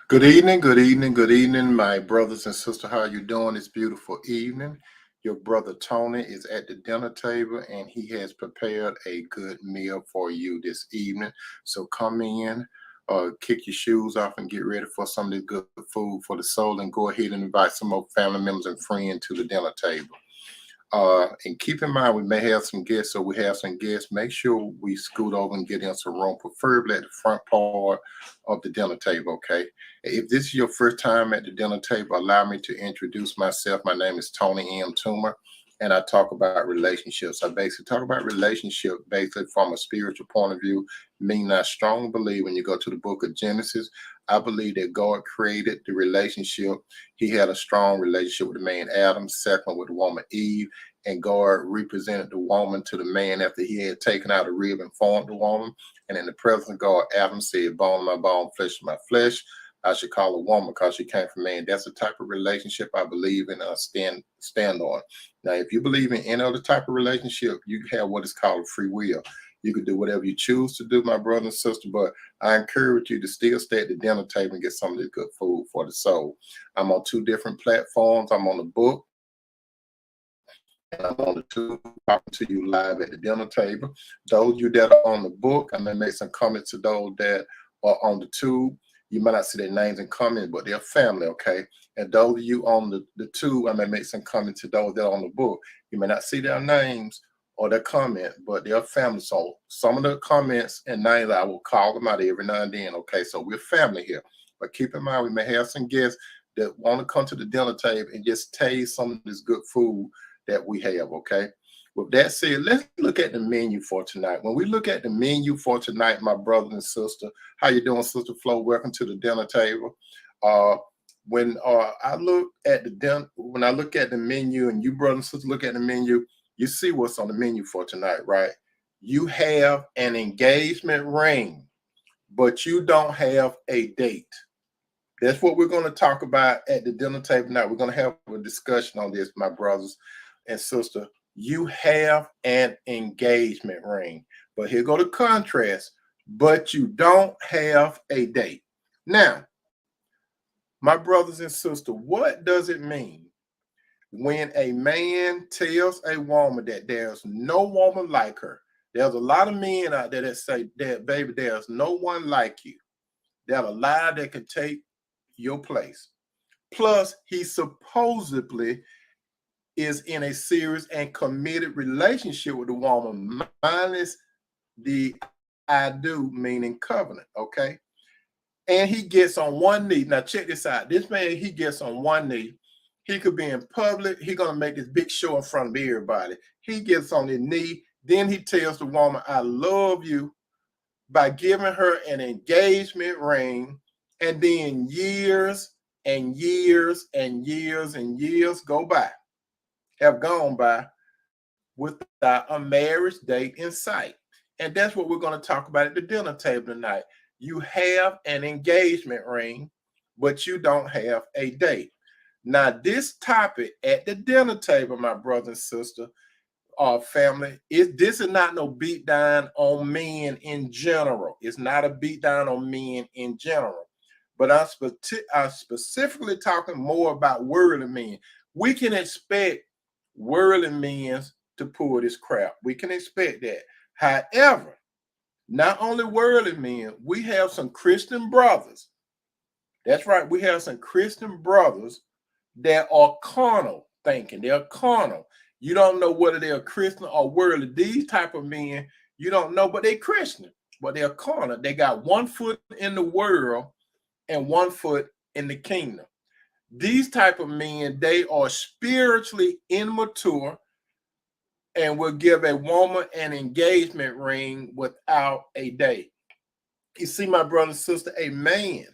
Good evening, good evening, good evening, my brothers and sisters. How you doing this beautiful evening? Your brother Tony is at the dinner table and he has prepared a good meal for you this evening. So come in, kick your shoes off and get ready for some of this good food for the soul and go ahead and invite some more family members and friends to the dinner table. And keep in mind, we may have some guests, so we have some guests. Make sure we scoot over and get in some room, preferably at the front part of the dinner table, okay? If this is your first time at the dinner table, allow me to introduce myself. My name is Tony M. Toomer, and I talk about relationships. I basically talk about relationship basically from a spiritual point of view, meaning I strongly believe when you go to the book of Genesis, I believe that God created the relationship. He had a strong relationship with the man Adam, second with the woman Eve, and God represented the woman to the man after he had taken out a rib and formed the woman. And in the presence of God, Adam said, bone of my bone, flesh of my flesh. I should call a woman because she came from man. That's the type of relationship I believe in. Stand on. Now, if you believe in any other type of relationship, you have what is called free will. You can do whatever you choose to do, my brother and sister. But I encourage you to still stay at the dinner table and get some of this good food for the soul. I'm on two different platforms. I'm on the book and I'm on the tube talking to you live at the dinner table. Those of you that are on the book, I may make some comments to those that are on the tube. You might not see their names and comments, but they're family, okay? And those of you on the tube, I may make some comments to those that are on the book. You may not see their names or their comment, but they're family. So some of the comments and names, I will call them out every now and then, okay? So we're family here. But keep in mind, we may have some guests that want to come to the dinner table and just taste some of this good food that we have, okay? With that said, let's look at the menu for tonight. When we look at the menu for tonight, my brother and sister, how you doing, Sister Flo? Welcome to the dinner table. Uh, when I look at when I look at the menu, and you brother and sister look at the menu, you see what's on the menu for tonight, right? You have an engagement ring, but you don't have a date. That's what we're going to talk about at the dinner table tonight. We're going to have a discussion on this, my brothers and sister. You have an engagement ring, but here go the contrast. But you don't have a date. Now, my brothers and sisters, what does it mean when a man tells a woman that there's no woman like her? There's a lot of men out there that say that, baby, there's no one like you. That a lie that can take your place. Plus, he supposedly is in a serious and committed relationship with the woman, minus the I do, meaning covenant, okay? And he gets on one knee. Now, check this out. This man, he gets on one knee. He could be in public. He's going to make this big show in front of everybody. He gets on his knee. Then he tells the woman, I love you, by giving her an engagement ring. And then years and years and years and years have gone by without a marriage date in sight. And that's what we're going to talk about at the dinner table tonight. You have an engagement ring, but you don't have a date. Now, this topic at the dinner table, my brother and sister, family, this is not no beat down on men in general. It's not a beat down on men in general. But I'm specifically talking more about worldly men. We can expect worldly men to pull this crap. We can expect that. However, not only worldly men, we have some Christian brothers. That's right. We have some Christian brothers that are carnal thinking. They're carnal. You don't know whether they're Christian or worldly. These type of men, you don't know, but they're Christian, but they're carnal. They got one foot in the world and one foot in the kingdom. These type of men, they are spiritually immature and will give a woman an engagement ring without a date. You see, my brother and sister, a man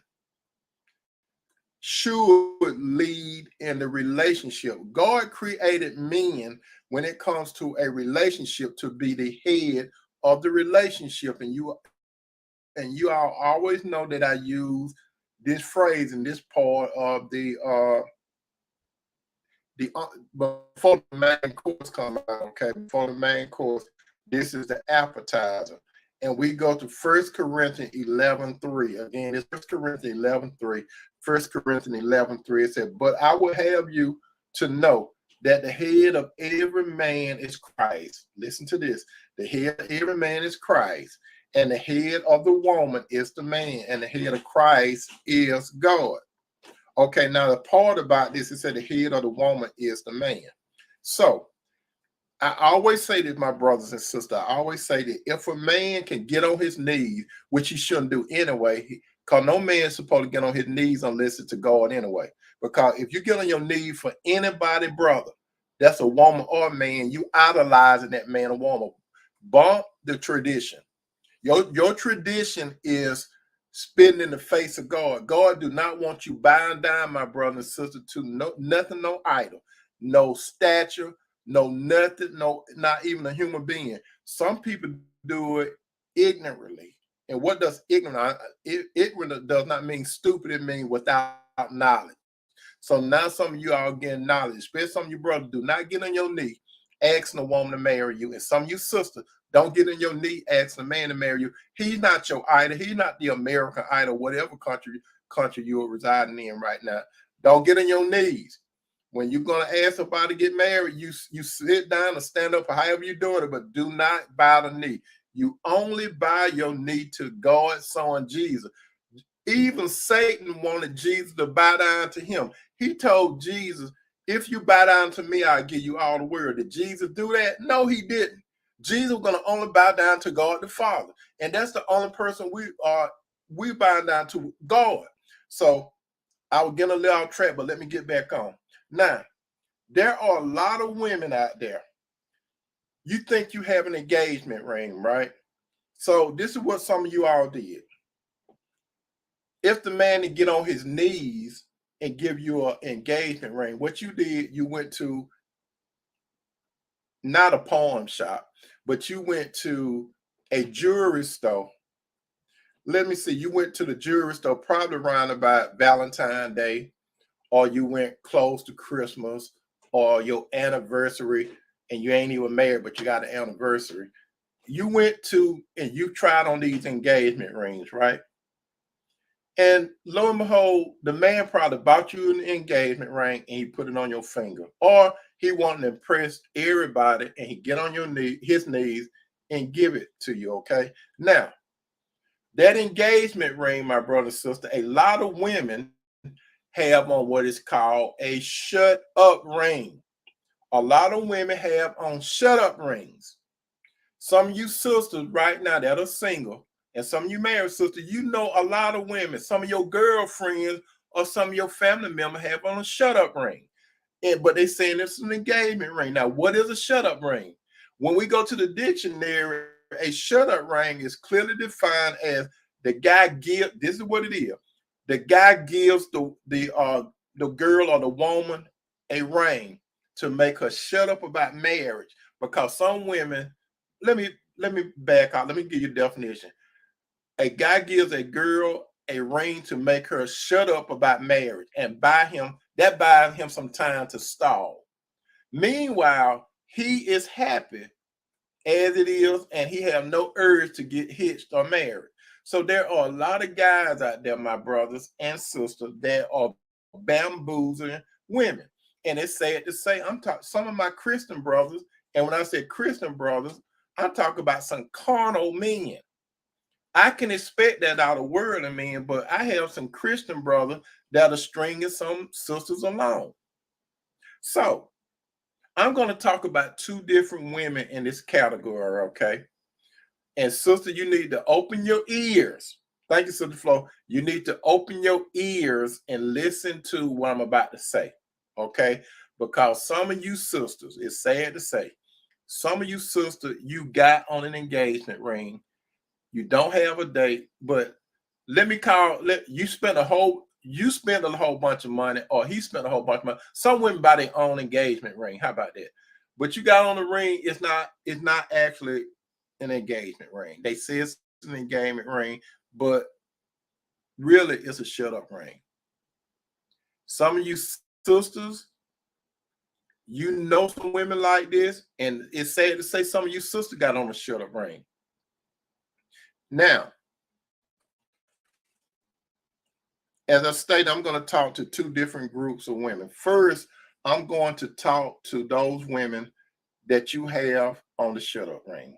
should lead in the relationship. God created men when it comes to a relationship to be the head of the relationship. And you all always know that I use this phrase in this part of before the main course come out, okay? Before the main course, this is the appetizer. and we go to 1 Corinthians 11:3. Again, it's 1 Corinthians 11:3. 1 Corinthians 11:3. It said, but I will have you to know that the head of every man is Christ. Listen to this. The head of every man is Christ, and the head of the woman is the man, and the head of Christ is God. Okay, now the part about this, it said the head of the woman is the man. So I always say this, my brothers and sisters, I always say that if a man can get on his knees, which he shouldn't do anyway, because no man is supposed to get on his knees unless it's to God anyway. Because if you get on your knees for anybody, brother, that's a woman or a man, you idolizing that man or woman. Bump the tradition. Your tradition is spitting in the face of God. God do not want you bowing down, my brother and sister, to nothing, no idol, no statue, no nothing, no, not even a human being. Some people do it ignorantly. And what does ignorant? Ignorant does not mean stupid, it means without knowledge. So now some of you are getting knowledge, especially some of you brothers, do not get on your knee asking a woman to marry you. And some of you sisters, don't get on your knee asking a man to marry you. He's not your idol. He's not the American idol, whatever country you are residing in right now. Don't get on your knees. When you're going to ask somebody to get married, you sit down or stand up or however you're doing it, but do not bow the knee. You only bow your knee to God's son, Jesus. Even Satan wanted Jesus to bow down to him. He told Jesus, if you bow down to me, I'll give you all the world. Did Jesus do that? No, he didn't. Jesus was going to only bow down to God the Father. And that's the only person we bow down to, God. So I was getting a little off track, but let me get back on. Now, there are a lot of women out there. You think you have an engagement ring, right? So this is what some of you all did. If the man to get on his knees and give you an engagement ring, what you did, you went to not a pawn shop, but you went to a jewelry store. Let me see, you went to the jewelry store probably around about Valentine's Day, or you went close to Christmas or your anniversary, and you ain't even married, but you got an anniversary. You went to and you tried on these engagement rings, right? And lo and behold, the man probably bought you an engagement ring and he put it on your finger. Or he wanted to impress everybody and he get on his knees and give it to you, okay? Now, that engagement ring, my brother and sister, a lot of women have on what is called a shut up ring. A lot of women have on shut up rings. Some of you sisters right now that are single, and some of you married sisters, you know a lot of women, some of your girlfriends or some of your family members have on a shut up ring. But they saying it's an engagement ring. Now, what is a shut up ring? When we go to the dictionary, a shut up ring is clearly defined as the guy this is what it is. The guy gives the girl or the woman a ring to make her shut up about marriage, because some women, let me back out. Let me give you a definition. A guy gives a girl a ring to make her shut up about marriage and buys him some time to stall. Meanwhile, he is happy as it is, and he have no urge to get hitched or married. So there are a lot of guys out there, my brothers and sisters, that are bamboozling women. And it's sad to say, I'm talking some of my Christian brothers, and when I say Christian brothers, I'm talking about some carnal men. I can expect that out of worldly men, but I have some Christian brothers that are stringing some sisters along. So I'm going to talk about two different women in this category, okay? And sister, you need to open your ears. Thank you, Sister Flo. You need to open your ears and listen to what I'm about to say, okay? Because some of you sisters, it's sad to say, some of you sisters, you got on an engagement ring. You don't have a date, but you spent a whole bunch of money, or he spent a whole bunch of money. Some women buy their own engagement ring. How about that? But you got on the ring, it's not actually an engagement ring. They say it's an engagement ring, but really it's a shut up ring. Some of you sisters, you know some women like this, and it's sad to say some of you sisters got on a shut up ring. Now, as I stated, I'm going to talk to two different groups of women. First, I'm going to talk to those women that you have on the shut-up ring.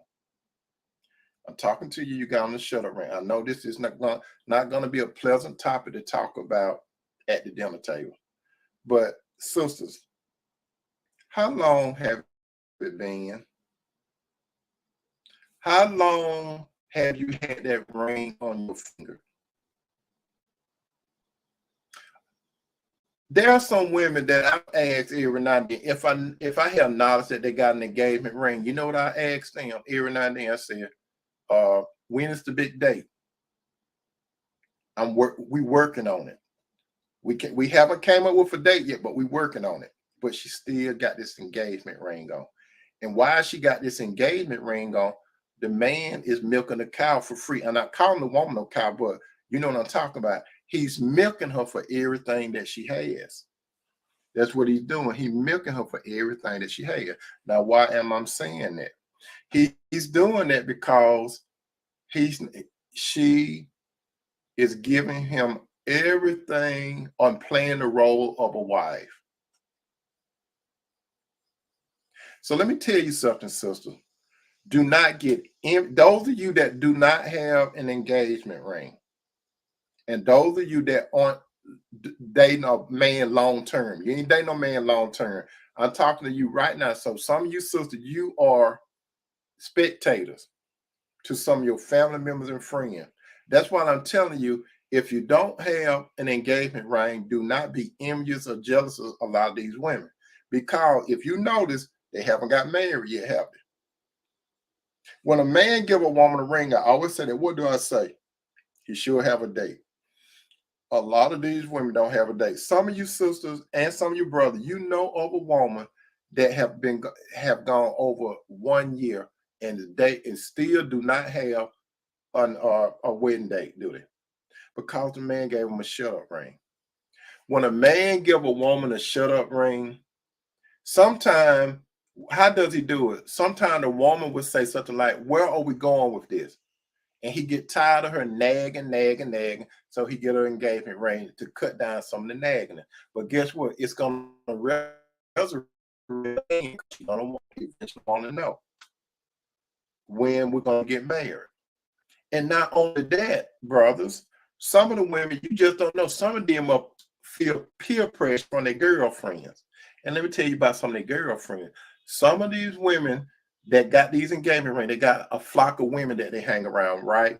I'm talking to you, you got on the shut-up ring. I know this is not going to be a pleasant topic to talk about at the dinner table. But sisters, how long have it been? How long have you had that ring on your finger? There are some women that I ask every now and then if I have knowledge that they got an engagement ring. You know what I ask them every now and then? I say, when is the big date? We working on it. We haven't came up with a date yet, but we working on it. But she still got this engagement ring on. And while she got this engagement ring on, the man is milking the cow for free. And I call the woman a cow, but you know what I'm talking about. He's milking her for everything that she has. That's what he's doing. He's milking her for everything that she has. Now, why am I saying that? He's doing that because she is giving him everything on playing the role of a wife. So let me tell you something, sister. Do not get in. Those of you that do not have an engagement ring, and those of you that aren't dating a man long term, you ain't dating no man long term. I'm talking to you right now. So some of you sisters, you are spectators to some of your family members and friends. That's why I'm telling you, if you don't have an engagement ring, do not be envious or jealous of a lot of these women. Because if you notice, they haven't got married yet, have they? When a man give a woman a ring, I always say that, what do I say? He should have a date. A lot of these women don't have a date. Some of you sisters and some of you brothers, you know of a woman that have gone over 1 year and the date and still do not have a wedding date, do they? Because the man gave them a shut-up ring. When a man give a woman a shut-up ring, sometimes, how does he do it? Sometimes the woman would say something like, where are we going with this? And he get tired of her nagging. So he get her engagement ring to cut down some of the nagging. But guess what? It's going to resurrect. She's going to want to know when we're going to get married. And not only that, brothers, some of the women, you just don't know. Some of them feel peer pressure from their girlfriends. And let me tell you about some of their girlfriends. Some of these women that got these engagement rings, they got a flock of women that they hang around, right?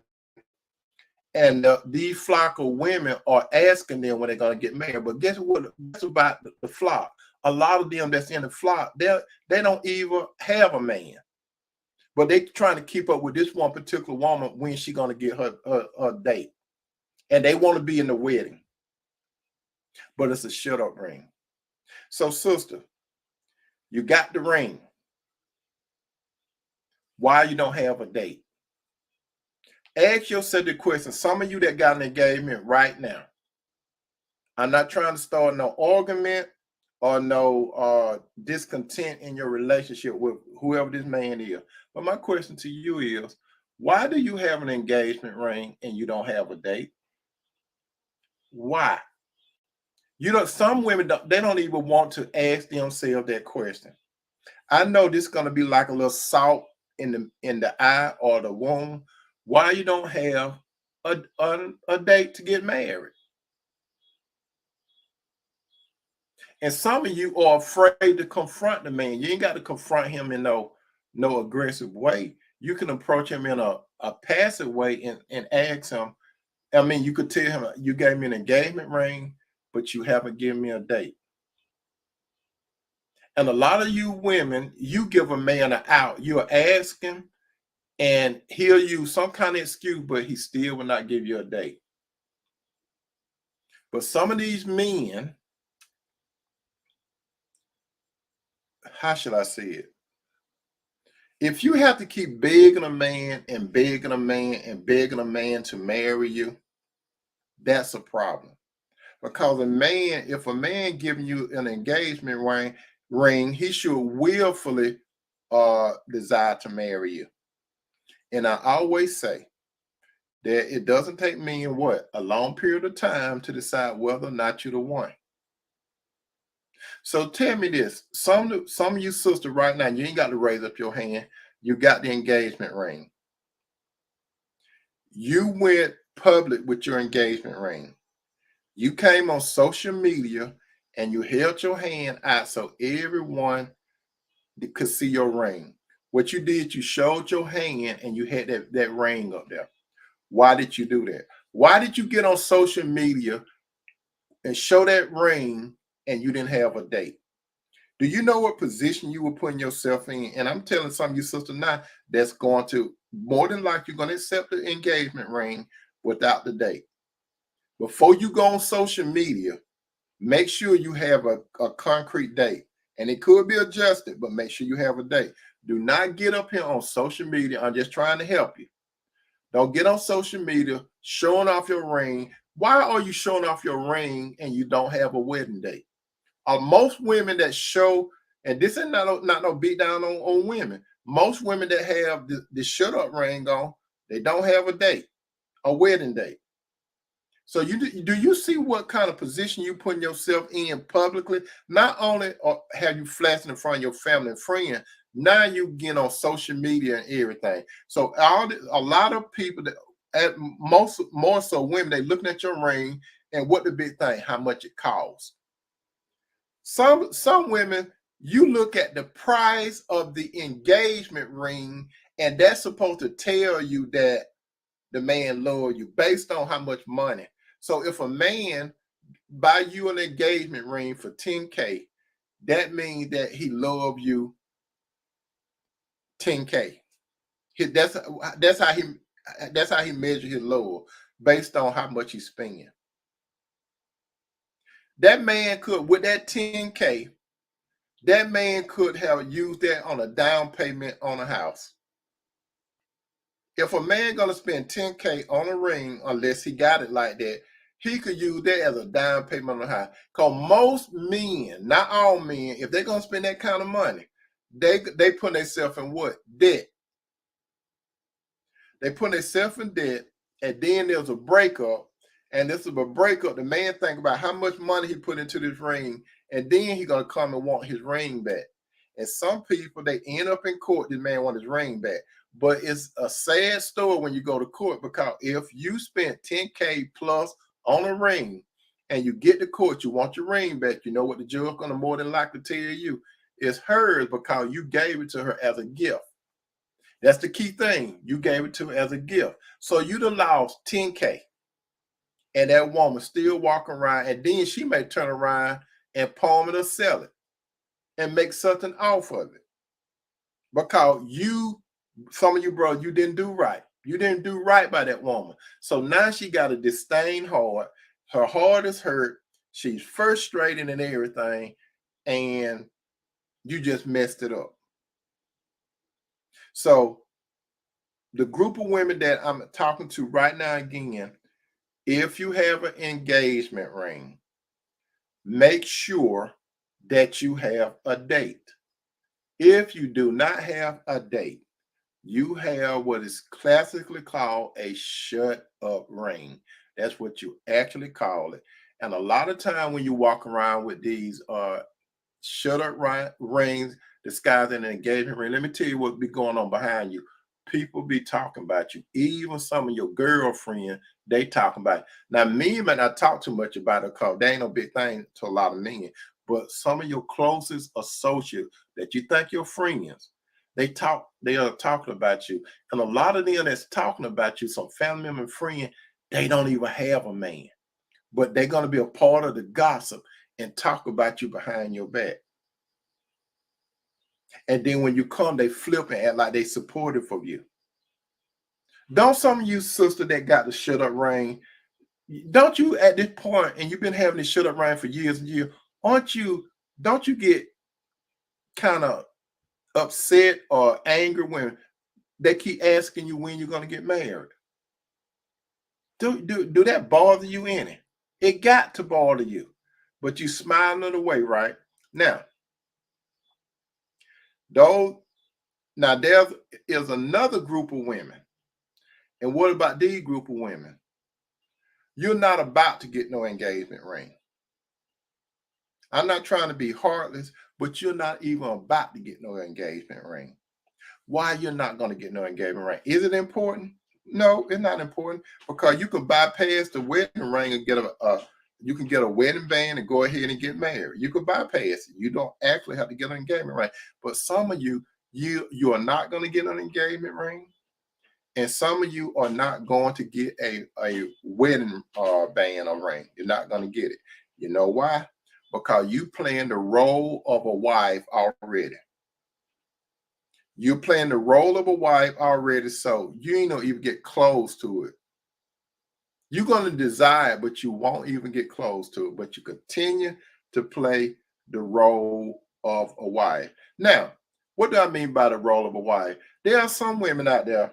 And these flock of women are asking them when they're going to get married. But guess what? That's about the flock. A lot of them that's in the flock, they don't even have a man. But they trying to keep up with this one particular woman when she going to get her date. And they want to be in the wedding. But it's a shut-up ring. So, sister, you got the ring. Why you don't have a date? Ask yourself the question. Some of you that got an engagement right now, I'm not trying to start no argument or no discontent in your relationship with whoever this man is. But my question to you is, why do you have an engagement ring and you don't have a date? Why? You know, some women, they don't even want to ask themselves that question. I know this is going to be like a little salt in the eye or the womb. Why you don't have a date to get married? And some of you are afraid to confront the man. You ain't got to confront him in no aggressive way. You can approach him in a passive way and ask him. I mean, you could tell him, you gave me an engagement ring, but you haven't given me a date. And a lot of you women, you give a man an out. You're asking, and he'll use some kind of excuse, but he still will not give you a date. But some of these men, how should I say it? If you have to keep begging a man and begging a man and begging a man to marry you, that's a problem. Because if a man giving you an engagement ring, he should willfully desire to marry you. And I always say, That it doesn't take men what? A long period of time to decide whether or not you're the one. So tell me this. Some of you sisters right now, you ain't got to raise up your hand. You got the engagement ring. You went public with your engagement ring. You came on social media and you held your hand out so everyone could see your ring. What you did, you showed your hand and you had that ring up there. Why did you do that? Why did you get on social media and show that ring and you didn't have a date? Do you know what position you were putting yourself in? And I'm telling some of you sisters now that's going to more than likely you're going to accept the engagement ring without the date. Before you go on social media, make sure you have a concrete date. And it could be adjusted, but make sure you have a date. Do not get up here on social media. I'm just trying to help you. Don't get on social media showing off your ring. Why are you showing off your ring and you don't have a wedding date? Most women that show, and this is not no beat down on women. Most women that have the shut up ring on, they don't have a date, a wedding date. So do you see what kind of position you putting yourself in publicly? Not only have you flashing in front of your family and friends, now you get on social media and everything. So a lot of people that more so women, they looking at your ring and what the big thing, how much it costs. Some women, you look at the price of the engagement ring, and that's supposed to tell you that the man love you based on how much money. So if a man buy you an engagement ring for 10K, that means that he love you 10K. That's how he measure his love based on how much he spend. That man could, with that 10K, that man could have used that on a down payment on a house. If a man gonna spend 10K on a ring, unless he got it like that, he could use that as a down payment on a house. Because most men, not all men, if they're gonna spend that kind of money, they put themselves in what? Debt. They put themselves in debt, and then there's a breakup. And this is a breakup. The man think about how much money he put into this ring, and then he gonna come and want his ring back. And some people, they end up in court. This man want his ring back. But it's a sad story when you go to court, because if you spent 10K plus on a ring and you get to court, you want your ring back, you know what the judge gonna more than likely tell you? It's hers because you gave it to her as a gift. That's the key thing. You gave it to her as a gift. So you'd have lost 10K. And that woman still walking around, and then she may turn around and palm it or sell it and make something off of it. Because some of you, bro, you didn't do right. You didn't do right by that woman. So now she got a disdain heart. Her heart is hurt. She's frustrated and everything. And you just messed it up. So the group of women that I'm talking to right now, again, if you have an engagement ring, make sure that you have a date. If you do not have a date, you have what is classically called a shut up ring. That's what you actually call it. And a lot of time when you walk around with these shut up rings disguised in an engagement ring, let me tell you what be going on behind you. People be talking about you. Even some of your girlfriends, they talking about it. Now, men might not talk too much about it because they ain't no big thing to a lot of men. But some of your closest associates that you think your friends, they are talking about you. And a lot of them that's talking about you, some family member and friend, they don't even have a man. But they're going to be a part of the gossip and talk about you behind your back. And then when you come, they flip and act like they supportive of you. Don't some of you sister that got the shut up ring, don't you at this point, and you've been having this shut up ring for years and years, don't you get kind of upset or angry when they keep asking you when you're going to get married? Do that bother you any? It got to bother you, but you smiling it away, right? Now, there is another group of women, And what about these group of women? You're not about to get no engagement ring. I'm not trying to be heartless, but you're not even about to get no engagement ring. Why you're not going to get no engagement ring? Is it important? No, it's not important, because you can bypass the wedding ring and get you can get a wedding band and go ahead and get married. You can bypass it. You don't actually have to get an engagement ring. But some of you are not going to get an engagement ring, and some of you are not going to get a wedding band or ring. You're not going to get it. You know why? Because you playing the role of a wife already. You're playing the role of a wife already, so you ain't gonna even get close to it. You're gonna desire, but you won't even get close to it. But you continue to play the role of a wife. Now, what do I mean by the role of a wife? There are some women out there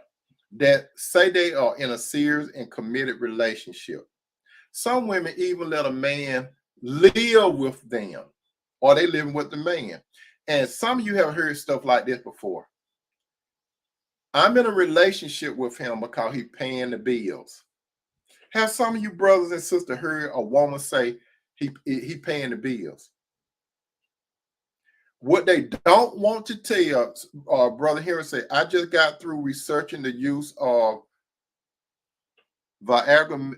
that say they are in a serious and committed relationship. Some women even let a man live with them, or they living with the man. And some of you have heard stuff like this before. I'm in a relationship with him because he's paying the bills. Have some of you brothers and sisters heard a woman say he paying the bills? What they don't want to tell, Brother Henry said, I just got through researching the use of Viagra,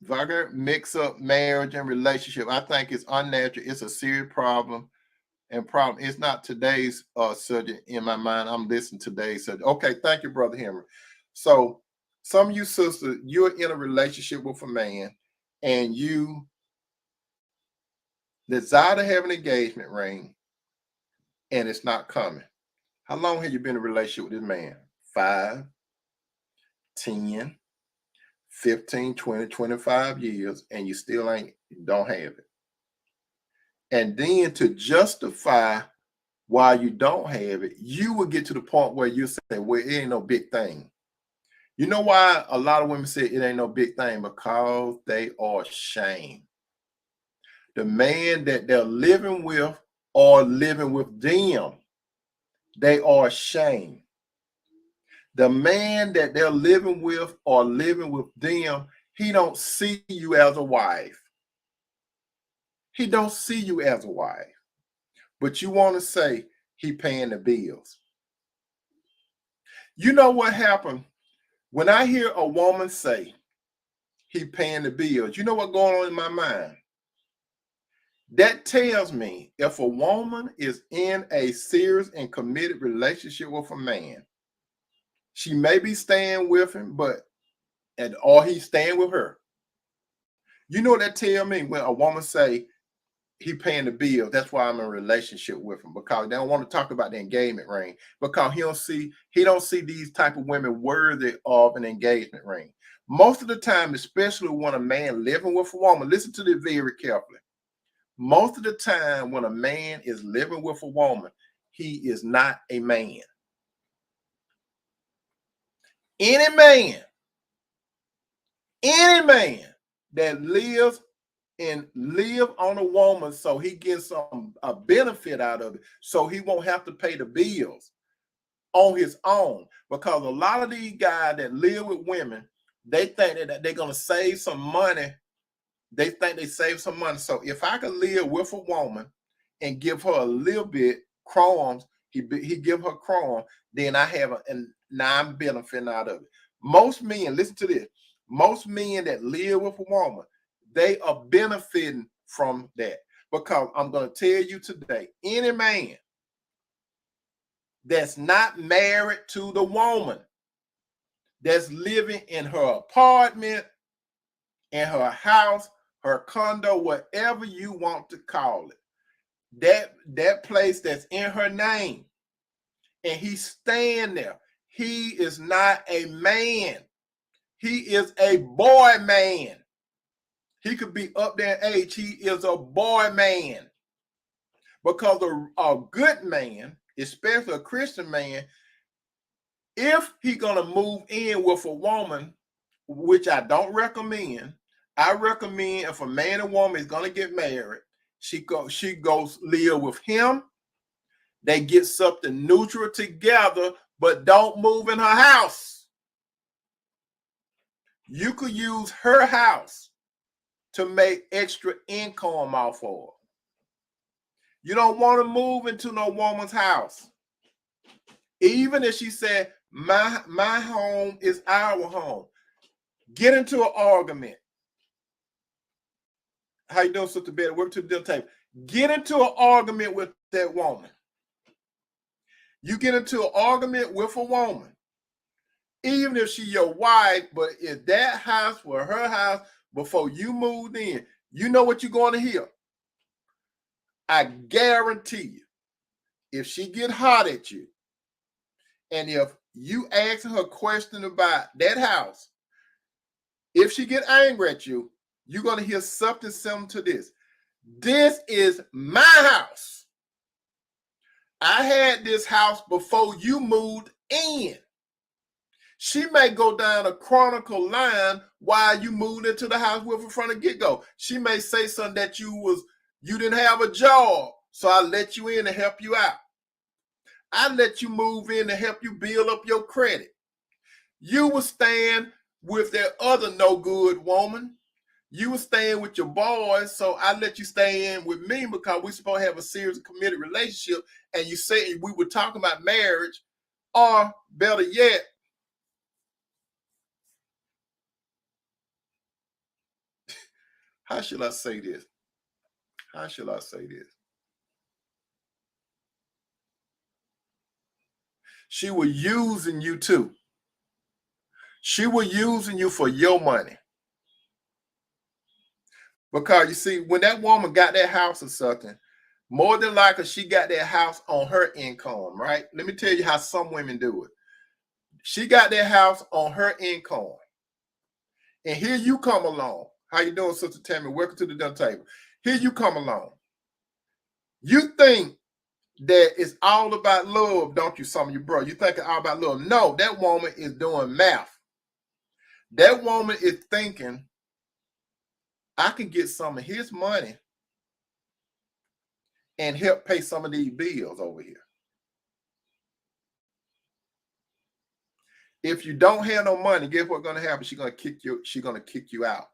Viagra mix up marriage and relationship. I think it's unnatural. It's a serious problem. It's not today's subject in my mind. I'm listening to today's subject. Okay, thank you, Brother Henry. So some of you sisters, you're in a relationship with a man and you desire to have an engagement ring and it's not coming. How long have you been in a relationship with this man? 5, 10, 15, 20, 25 years, and you still don't have it. And then to justify why you don't have it, you will get to the point where you say, well, it ain't no big thing. You know why a lot of women say it ain't no big thing? Because they are ashamed. The man that they're living with or living with them, they are ashamed. The man that they're living with or living with them, he don't see you as a wife. He don't see you as a wife. But you want to say he paying the bills. You know what happened? When I hear a woman say he paying the bills, you know what's going on in my mind? That tells me if a woman is in a serious and committed relationship with a man, she may be staying with him, or he's staying with her. You know what that tell me when a woman say he paying the bill? That's why I'm in a relationship with him, because they don't want to talk about the engagement ring, because he don't see these type of women worthy of an engagement ring. Most of the time, especially when a man living with a woman, listen to this very carefully. Most of the time when a man is living with a woman, he is not a man. Any man that live on a woman so he gets a benefit out of it, so he won't have to pay the bills on his own. Because a lot of these guys that live with women, they think that they're going to save some money. They think they save some money. So if I can live with a woman and give her a little bit crumbs, he give her crumbs, then now I'm benefiting out of it. Most men, listen to this, most men that live with a woman, they are benefiting from that. Because I'm going to tell you today, any man that's not married to the woman, that's living in her apartment, in her house, her condo, whatever you want to call it, that place that's in her name, and he's staying there, he is not a man. He is a boy man. He could be up there in age. He is a boy man. Because a good man, especially a Christian man, if he's gonna move in with a woman, which I don't recommend, I recommend if a man and woman is gonna get married, she goes live with him. They get something neutral together, but don't move in her house. You could use her house to make extra income off of. You don't want to move into no woman's house. Even if she said, my home is our home. Get into an argument. How you doing, Sister Betty? Work to the dinner table. Get into an argument with that woman. You get into an argument with a woman, even if she your wife, but if that house was her house before you moved in, you know what you're going to hear. I guarantee you, if she get hot at you, and if you ask her a question about that house, if she get angry at you, you're going to hear something similar to this. This is my house. I had this house before you moved in. She may go down a chronicle line while you moved into the house with her from the get-go. She may say something that you didn't have a job, so I let you in to help you out. I let you move in to help you build up your credit. You were staying with that other no good woman. You were staying with your boys, so I let you stay in with me because we're supposed to have a serious committed relationship. And you say we were talking about marriage, or better yet, how should I say this? How should I say this? She was using you too. She was using you for your money. Because you see, when that woman got that house or something, more than likely she got that house on her income, right? Let me tell you how some women do it. She got that house on her income. And here you come along. How you doing, Sister Tammy? Welcome to the dinner table. Here you come along. You think that it's all about love, don't you, some of you bro? You think it's all about love. No, that woman is doing math. That woman is thinking, I can get some of his money and help pay some of these bills over here. If you don't have no money, guess what's going to happen? She's going to kick you out.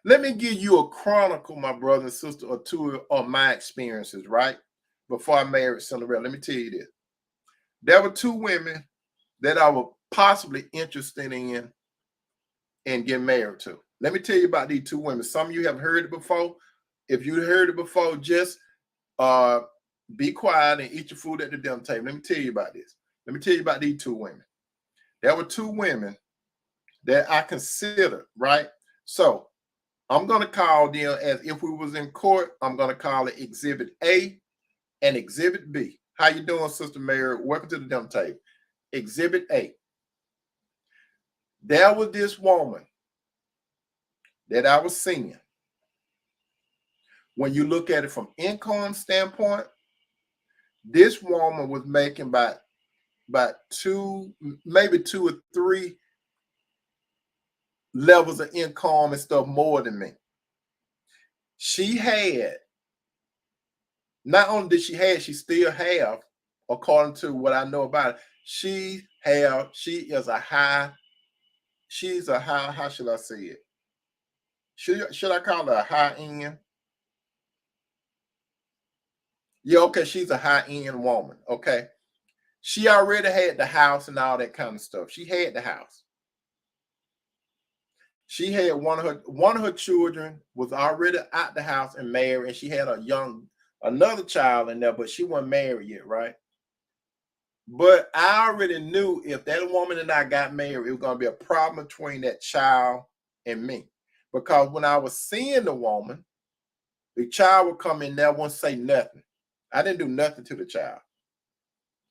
Let me give you a chronicle, my brother and sister, or two of my experiences, right? Before I married Cinderella. Let me tell you this. There were two women that I was possibly interested in and getting married to. Let me tell you about these two women. Some of you have heard it before. If you heard it before, just be quiet and eat your food at the dinner table. Let me tell you about this. Let me tell you about these two women. There were two women that I considered, right? So I'm going to call them, as if we was in court, I'm going to call it Exhibit A and Exhibit B. How you doing, Sister Mary? Welcome to the dinner table. Exhibit A. There was this woman that I was seeing. When you look at it from income standpoint, this woman was making about maybe two or three levels of income and stuff more than me. She had, not only did she have, she still have, according to what I know about it, she's a high, how should I say it? Should I call her a high end? Yeah, okay, she's a high end woman. Okay. She already had the house and all that kind of stuff. She had the house. She had one of her children was already out the house and married, and she had another child in there, but she wasn't married yet, right? But I already knew if that woman and I got married, it was going to be a problem between that child and me. Because when I was seeing the woman, the child would come in there, wouldn't say nothing. I didn't do nothing to the child.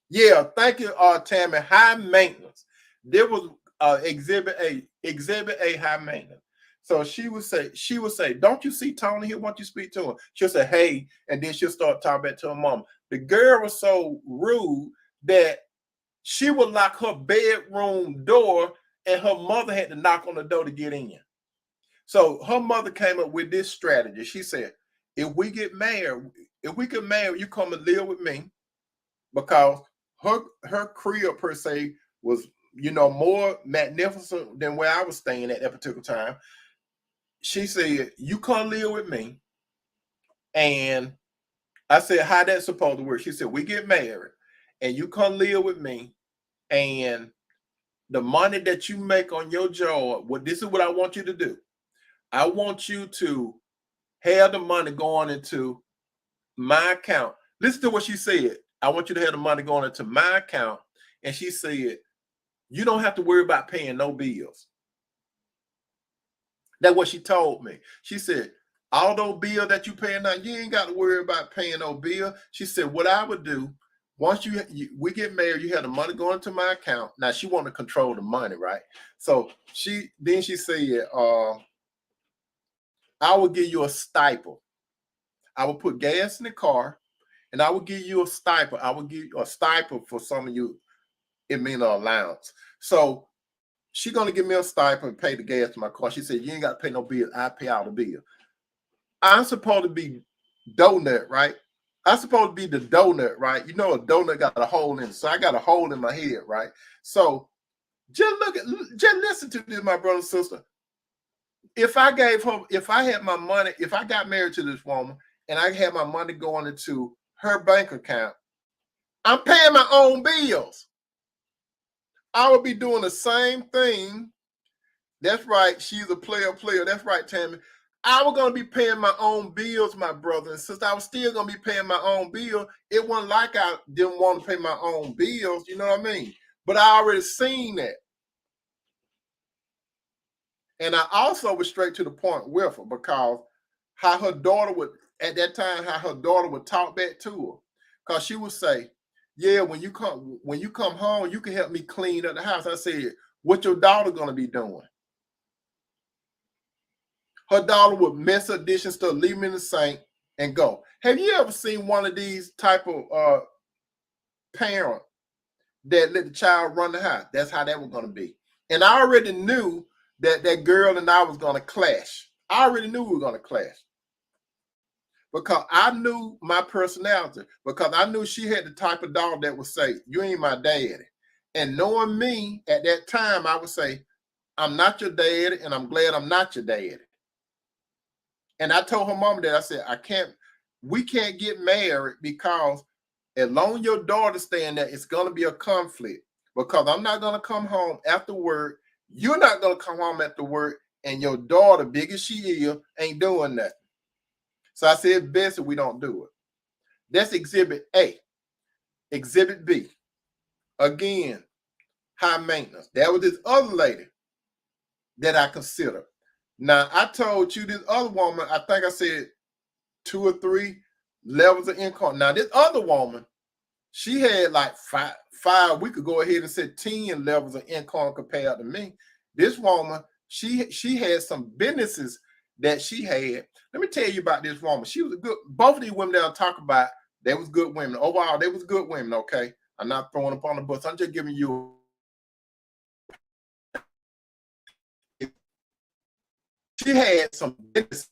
Yeah, thank you, Tammy. High maintenance. There was Exhibit A, high maintenance. So she would say, don't you see Tony here? Won't you speak to him? She'll say, hey, and then she'll start talking back to her mom. The girl was so rude that she would lock her bedroom door and her mother had to knock on the door to get in. So her mother came up with this strategy. She said, if we get married, you come and live with me, because her crib per se was more magnificent than where I was staying at that particular time. She said, "You come live with me." And I said, "How that's supposed to work?" She said, "We get married and you come live with me, and the money that you make on your job, this is what I want you to do. I want you to have the money going into my account." Listen to what she said. "I want you to have the money going into my account." And she said, "You don't have to worry about paying no bills." That's what she told me. She said, "All those bills that you paying now, you ain't got to worry about paying no bill." She said, "What I would do, once we get married, you have the money going to my account." Now she want to control the money, right? So she said, "I will give you a stipend. I will put gas in the car, and I will give you a stipend. I will give you a stipend for some of you. It means an allowance." So she's gonna give me a stipend and pay the gas to my car. She said, "You ain't got to pay no bill. I pay all the bill." I'm supposed to be donut, right? I'm supposed to be the donut, right? You know, a donut got a hole in it, so I got a hole in my head, right? So just listen to this, my brother and sister. If I had my money, if I got married to this woman and I had my money going into her bank account, I'm paying my own bills. I would be doing the same thing. That's right. She's a player. That's right, Tammy. I was going to be paying my own bills, my brother. And since I was still going to be paying my own bill, it wasn't like I didn't want to pay my own bills. You know what I mean? But I already seen that. And I also was straight to the point with her, because how her daughter would, at that time, how her daughter would talk back to her. Because she would say, "Yeah, when you come home, you can help me clean up the house." I said, "What your daughter going to be doing?" Her daughter would mess her dishes, stuff, leave them in the sink, and go. Have you ever seen one of these type of parent that let the child run the house? That's how that was going to be. And I already knew that girl and I was going to clash. I already knew we were going to clash, because I knew my personality, because I knew she had the type of daughter that would say, "You ain't my daddy." And knowing me at that time, I would say, "I'm not your daddy, and I'm glad I'm not your daddy." And I told her mom that, I said, we can't get married, because as long as your daughter's staying there, it's going to be a conflict, because I'm not going to come home after work. You're not going to come home after work, and your daughter, big as she is, ain't doing nothing. So I said, it's best if we don't do it. That's exhibit A. Exhibit B, again, high maintenance. That was this other lady that I considered. Now, I told you this other woman, I think I said 2 or 3 levels of income. Now, this other woman, she had like five. We could go ahead and say 10 levels of income compared to me. This woman, she had some businesses that she had. Let me tell you about this woman. She was a good. Both of these women that I'll talk about, they was good women. Overall, they was good women. Okay, I'm not throwing up on the bus. I'm just giving you. She had some businesses.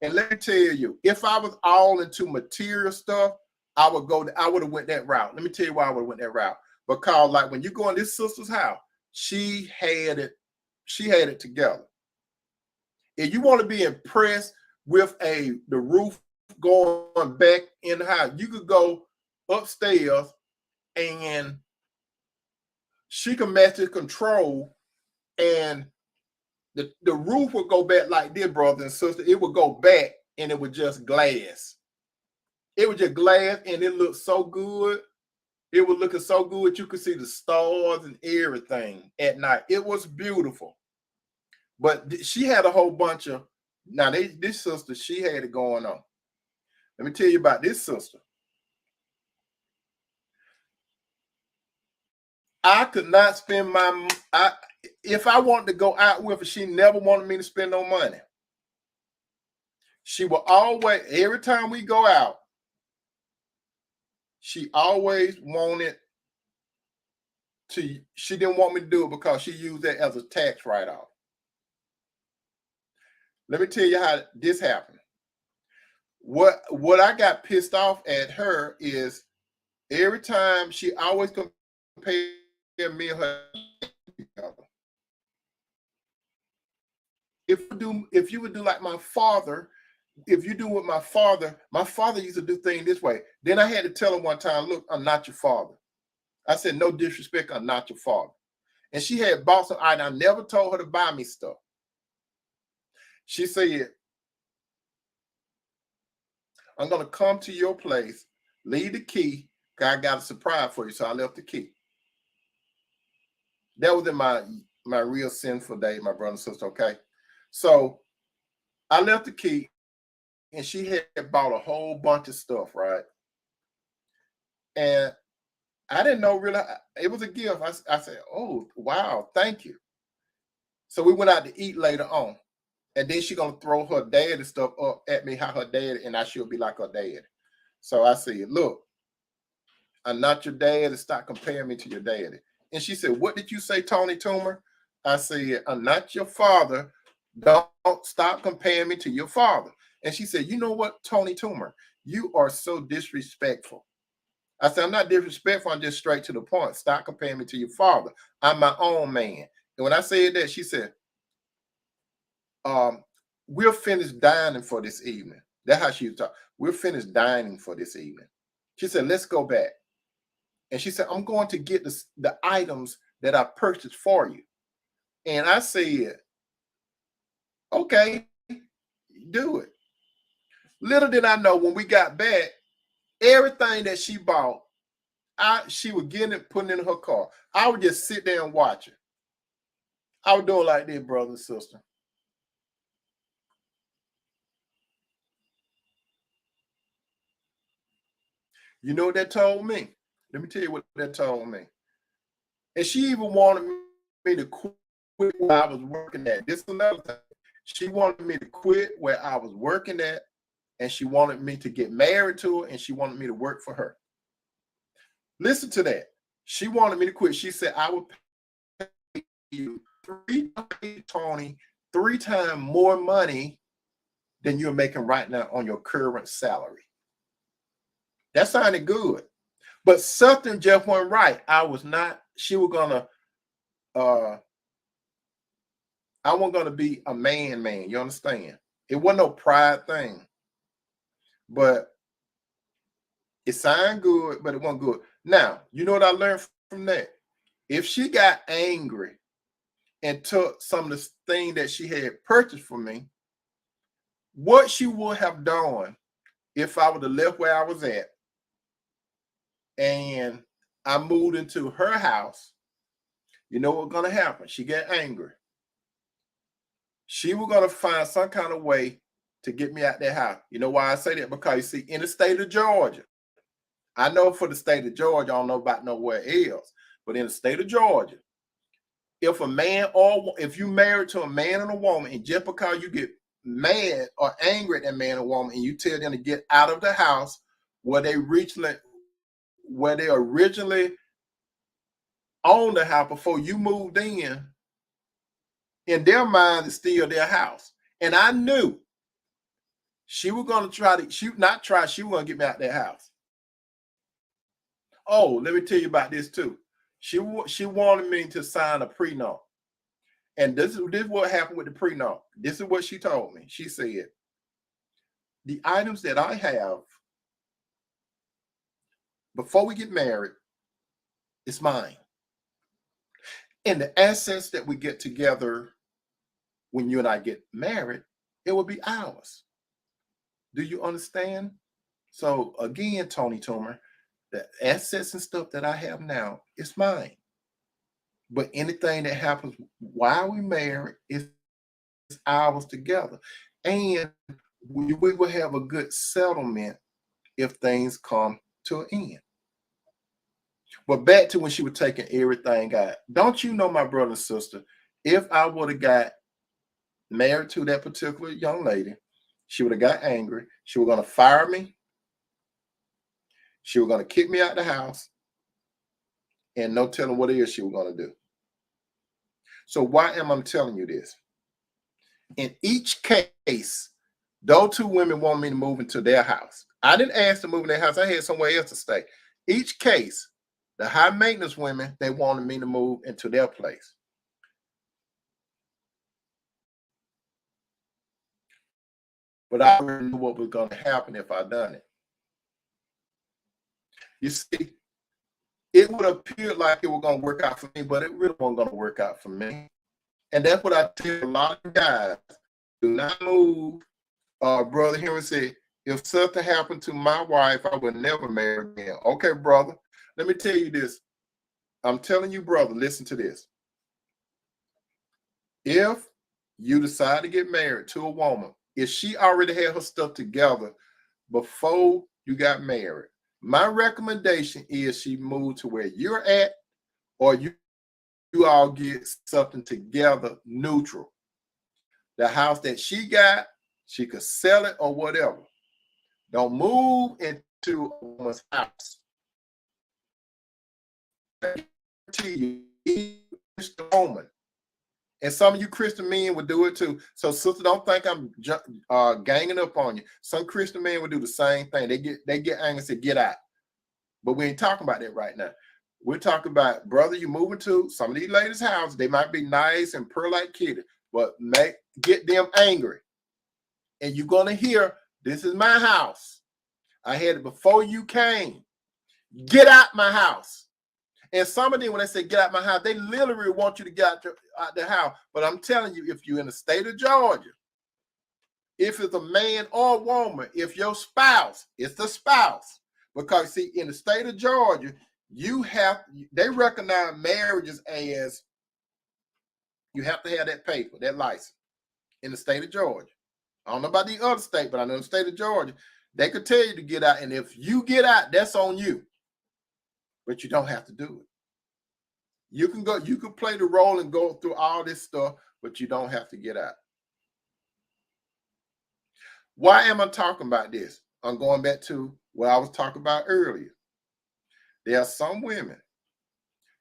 And let me tell you, if I was all into material stuff, I would have went that route. Let me tell you why I would have went that route. Because like when you go in this sister's house, she had it together. If you want to be impressed with the roof going back in the house, you could go upstairs and she can master control, and the roof would go back like this, brother and sister. It would go back and it was just glass. It was just glass, and it looked so good. It was looking so good. You could see the stars and everything at night. It was beautiful. But she had a whole bunch of, now this sister, she had it going on. Let me tell you about this sister. I could not spend if I wanted to go out with her, she never wanted me to spend no money. She will always, every time we go out, she always wanted to, she didn't want me to do it because she used that as a tax write-off. Let me tell you how this happened. What I got pissed off at her is every time she always compared me and her together. If you would do like my father, if you do what my father used to do things this way. Then I had to tell her one time, look, I'm not your father. I said, no disrespect, I'm not your father. And she had bought some items. I never told her to buy me stuff. She said, I'm going to come to your place, leave the key, because I got a surprise for you. So I left the key. That was in my real sinful day, my brother and sister, okay? So I left the key, and she had bought a whole bunch of stuff, right? And I didn't know really, it was a gift. I said, oh, wow, thank you. So we went out to eat later on. And then she's going to throw her dad and stuff up at me, how her dad, and I should be like her dad. So I said, look, I'm not your dad, and stop comparing me to your daddy. And she said, what did you say, Tony Toomer? I said, I'm not your father. Don't stop comparing me to your father. And she said, you know what, Tony Toomer, you are so disrespectful. I said, I'm not disrespectful. I'm just straight to the point. Stop comparing me to your father. I'm my own man. And when I said that, she said, we're finished dining for this evening. That's how she was talking. We're finished dining for this evening. She said, let's go back. And she said, I'm going to get the items that I purchased for you. And I said, okay, do it. Little did I know, when we got back, everything that she bought, she was getting it, putting it in her car. I would just sit there and watch it. I was doing like this, brother and sister. You know what that told me? Let me tell you what that told me. And she even wanted me to quit where I was working at. This is another thing. She wanted me to quit where I was working at, and she wanted me to get married to her, and she wanted me to work for her. Listen to that. She wanted me to quit. She said, I would pay you three times more money than you're making right now on your current salary. That sounded good. But something just went right. She was gonna I wasn't gonna be a man, you understand? It wasn't no pride thing. But it sounded good, but it wasn't good. Now, you know what I learned from that? If she got angry and took some of the thing that she had purchased for me, what she would have done if I would have left where I was at and I moved into her house, you know what's gonna happen? She get angry. She was gonna find some kind of way to get me out that house. You know why I say that? Because you see, in the state of Georgia, I know for the state of Georgia, I don't know about nowhere else, but in the state of Georgia, if a man or if you married to a man and a woman, and just because you get mad or angry at that man or woman, and you tell them to get out of the house where they originally owned the house before you moved in their mind, it's still their house. And I knew she was going to she was going to get me out that house. Oh, let me tell you about this too. She wanted me to sign a prenup. And this is what happened with the prenup. This is what she told me. She said, the items that I have before we get married, it's mine. And the assets that we get together when you and I get married, it will be ours. Do you understand? So again, Tony Toomer, the assets and stuff that I have now, it's mine. But anything that happens while we married is ours together. And we will have a good settlement if things come to an end. But back to when she was taking everything out. Don't you know, my brother and sister, if I would have got married to that particular young lady, she would have got angry. She was going to fire me. She was going to kick me out the house. And no telling what it is she was going to do. So why am I telling you this? In each case, those two women want me to move into their house. I didn't ask to move in their house. I had somewhere else to stay. Each case, The high maintenance women, they wanted me to move into their place. But I already knew what was going to happen if I done it. You see, it would appear like it was going to work out for me, but it really wasn't going to work out for me. And that's what I tell a lot of guys. Do not move. Brother Henry said, if something happened to my wife, I would never marry again. Okay, brother, let me tell you this. I'm telling you, brother, listen to this. If you decide to get married to a woman, if she already had her stuff together before you got married, my recommendation is she move to where you're at, or you all get something together neutral. The house that she got, she could sell it or whatever. Don't move into a woman's house. You, Christian woman, and some of you Christian men would do it too. So, sister, don't think I'm ganging up on you. Some Christian men would do the same thing. They get angry and say, "Get out." But we ain't talking about that right now. We're talking about, brother, you moving to some of these ladies' houses. They might be nice and purr like kitty, but get them angry. And you're going to hear, this is my house. I had it before you came. Get out my house. And some of them, when they say get out my house, they literally want you to get out the house. But I'm telling you, if you're in the state of Georgia, if it's a man or a woman, if your spouse, it's the spouse. Because see, in the state of Georgia, they recognize marriages as you have to have that paper, that license in the state of Georgia. I don't know about the other state, but I know in the state of Georgia, they could tell you to get out. And if you get out, that's on you. But you don't have to do it. You can play the role and go through all this stuff, but you don't have to get out. Why am I talking about this? I'm going back to what I was talking about earlier. There are some women,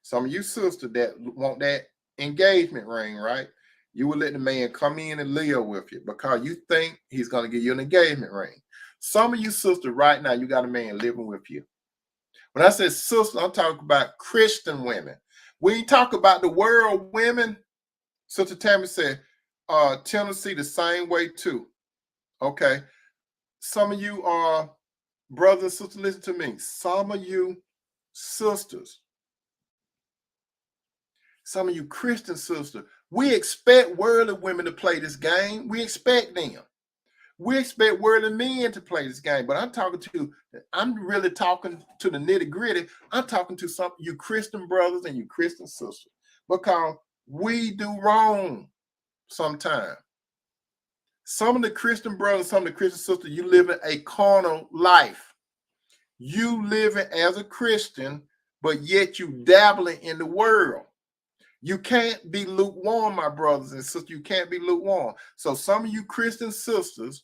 some of you sisters that want that engagement ring, right? You would let the man come in and live with you because you think he's going to give you an engagement ring. Some of you sisters right now, you got a man living with you. When I say sister, I'm talking about Christian women. We talk about the world women. Sister Tammy said, Tennessee the same way too. Okay. Some of you are brothers and sisters, listen to me. Some of you sisters, some of you Christian sisters, we expect worldly women to play this game. We expect them. We expect worldly men to play this game. But I'm really talking to the nitty gritty. I'm talking to some of you Christian brothers and you Christian sisters, because we do wrong sometimes. Some of the Christian brothers, some of the Christian sisters, you live in a carnal life. You living as a Christian, but yet you dabbling in the world. You can't be lukewarm, my brothers and sisters. You can't be lukewarm. So some of you Christian sisters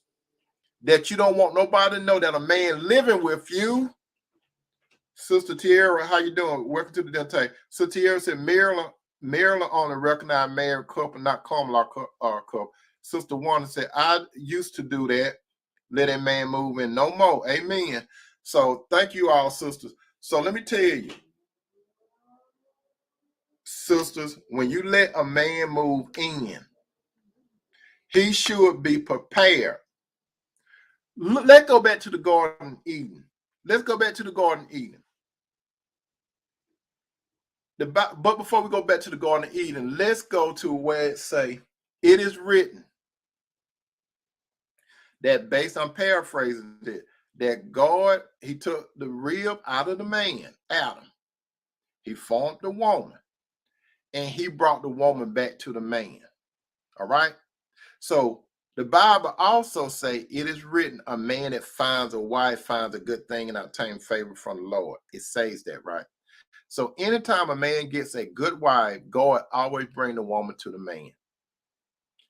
that you don't want nobody to know that a man living with you. Sister Tierra, how you doing? Welcome to the dinner table. Sister Tierra said, Maryland only recognize married couple, not common law couple. Sister Wanda said, I used to do that. Let that man move in no more. Amen. So thank you all, sisters. So let me tell you, sisters, when you let a man move in, he should be prepared. Let's go back to the Garden of Eden. Let's go back to the Garden of Eden. But before we go back to the Garden of Eden, let's go to where it say, it is written that, based on paraphrasing it, that God, he took the rib out of the man, Adam. He formed the woman, and he brought the woman back to the man. All right? So the Bible also say, it is written, a man that finds a wife finds a good thing and obtains favor from the Lord. It says that, right? So anytime a man gets a good wife, God always bring the woman to the man.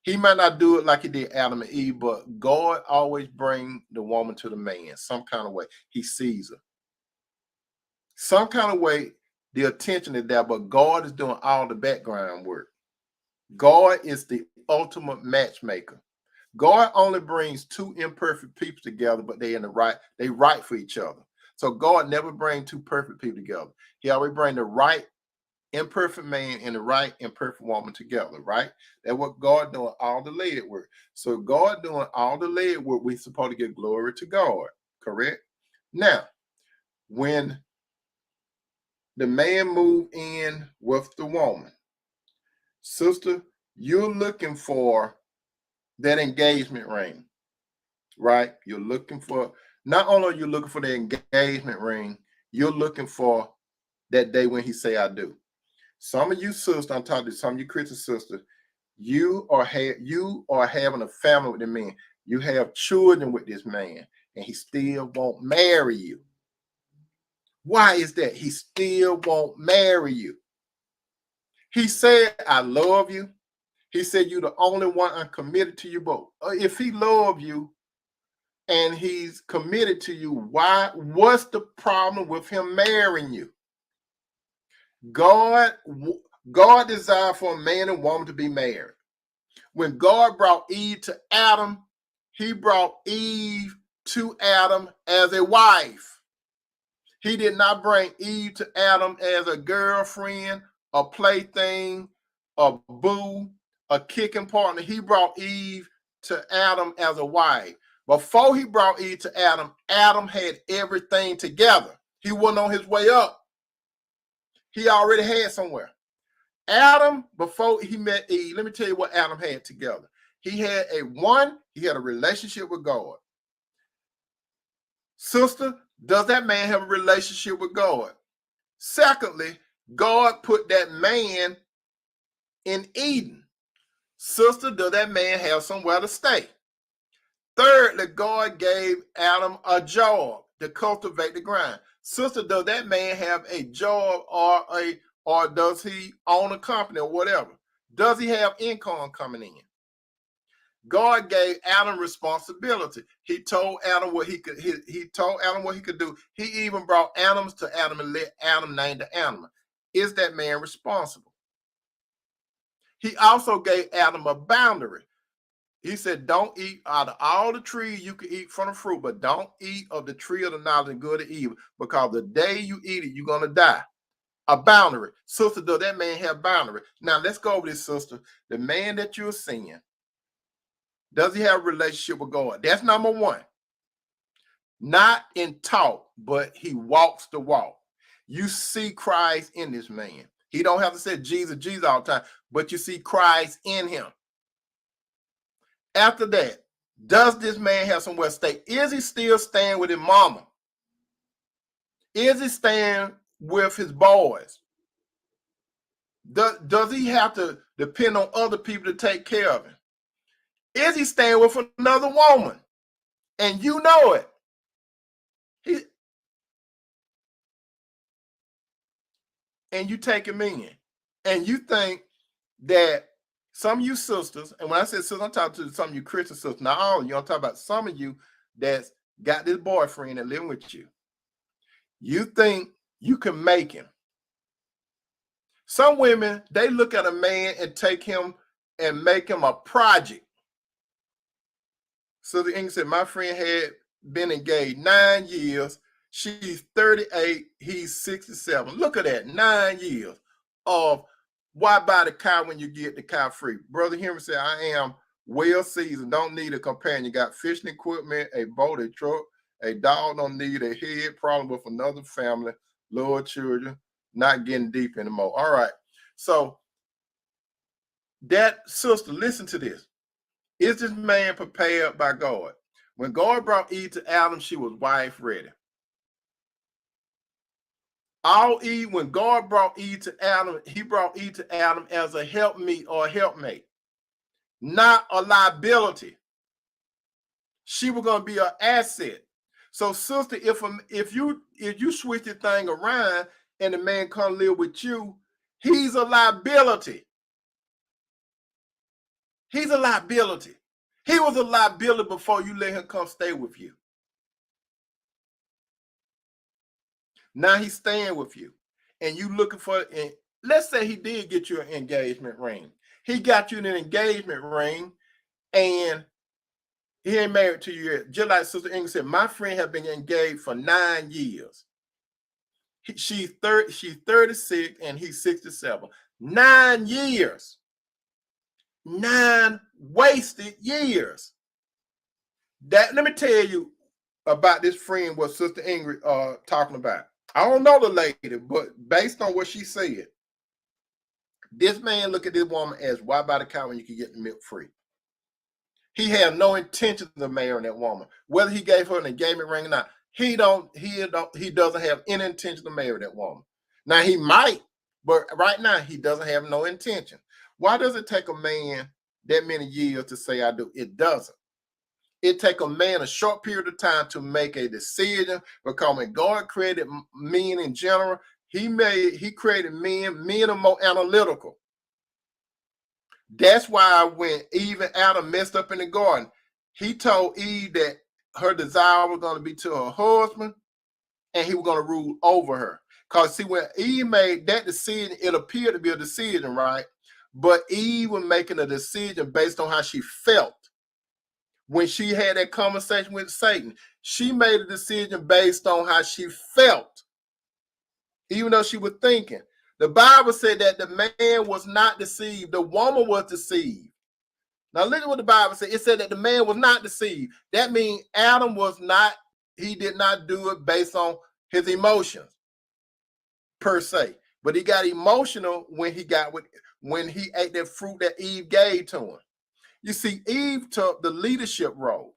He might not do it like he did Adam and Eve, but God always bring the woman to the man some kind of way. He sees her. Some kind of way, the attention is there, but God is doing all the background work. God is the ultimate matchmaker. God only brings two imperfect people together, but they right for each other. So God never bring two perfect people together. He always bring the right imperfect man and the right imperfect woman together, right? That's what God doing all the lead work. So God doing all the lead work, we supposed to give glory to God, correct? Now, when the man moved in with the woman, sister, you're looking for that engagement ring, right? You're looking for, not only are you looking for the engagement ring, you're looking for that day when he say, I do. Some of you sisters, I'm talking to some of you Christian sisters, you are having a family with the man. You have children with this man, and he still won't marry you. Why is that? He still won't marry you. He said, I love you. He said, you're the only one I'm committed to you. But if he love you and he's committed to you, what's the problem with him marrying you? God desired for a man and woman to be married. When God brought Eve to Adam, he brought Eve to Adam as a wife. He did not bring Eve to Adam as a girlfriend, a plaything, a boo, a kicking partner. He brought Eve to Adam as a wife. Before he brought Eve to Adam, Adam had everything together. He wasn't on his way up. He already had somewhere. Adam, before he met Eve, let me tell you what Adam had together. He had a relationship with God. Sister, does that man have a relationship with God? Secondly, God put that man in Eden. Sister, does that man have somewhere to stay? Thirdly, God gave Adam a job to cultivate the ground. Sister, does that man have a job or does he own a company or whatever? Does he have income coming in? God gave Adam responsibility. He told Adam what he could. He told Adam what he could do. He even brought animals to Adam and let Adam name the animal. Is that man responsible? He also gave Adam a boundary. He said, don't eat out of all the trees you can eat from the fruit, but don't eat of the tree of the knowledge of good and evil, because the day you eat it, you're going to die. A boundary. Sister, does that man have boundary? Now, let's go over this, sister. The man that you're seeing, does he have a relationship with God? That's number one. Not in talk, but he walks the walk. You see Christ in this man. He don't have to say Jesus, Jesus all the time, but you see Christ in him. After that, does this man have somewhere to stay? Is he still staying with his mama? Is he staying with his boys? Does he have to depend on other people to take care of him? Is he staying with another woman? And you know it. And you take him in. And you think that some of you sisters, and when I say sisters, I'm talking to some of you Christian sisters, not all of you, I'm talking about some of you that's got this boyfriend that living with you. You think you can make him. Some women, they look at a man and take him and make him a project. So the English said, my friend had been engaged 9 years. She's 38. He's 67. Look at that, 9 years of why buy the car when you get the car free? Brother Henry said, I am well seasoned. Don't need a companion. Got fishing equipment, a boat, a truck. A dog don't need a head problem with another family. Lord, children, not getting deep anymore. All right. So that sister, listen to this. Is this man prepared by God? When God brought Eve to Adam, she was wife ready. When God brought Eve to Adam, he brought Eve to Adam as a helpmeet or a helpmate, not a liability. She was going to be an asset. So, sister, if you switch the thing around and the man come live with you, he's a liability. He's a liability. He was a liability before you let him come stay with you. Now he's staying with you, and you looking for. And let's say he did get you an engagement ring. He got you an engagement ring, and He ain't married to you yet. Just like Sister Ingrid said, my friend have been engaged for 9 years. She's 36 and he's 67. 9 years. 9 wasted years. That, let me tell you about this friend what Sister Ingrid talking about. I don't know the lady, but based on what she said, this man look at this woman as why buy the cow when you can get the milk free. He had no intention of marrying that woman. Whether he gave her an engagement ring or not, he doesn't have any intention to marry that woman. Now he might, but right now he doesn't have no intention. Why does it take a man that many years to say I do? It doesn't. It take a man a short period of time to make a decision, because when God created men in general, he created men are more analytical. That's why when Eve and Adam messed up in the garden, he told Eve that her desire was going to be to her husband and he was going to rule over her. Because see, when Eve made that decision, it appeared to be a decision, right? But Eve was making a decision based on how she felt. When she had that conversation with Satan, she made a decision based on how she felt, even though she was thinking. The Bible said that the man was not deceived. The woman was deceived. Now, look at what the Bible said. It said that the man was not deceived. That means Adam was not, he did not do it based on his emotions, per se. But he got emotional when he ate that fruit that Eve gave to him. You see, Eve took the leadership role.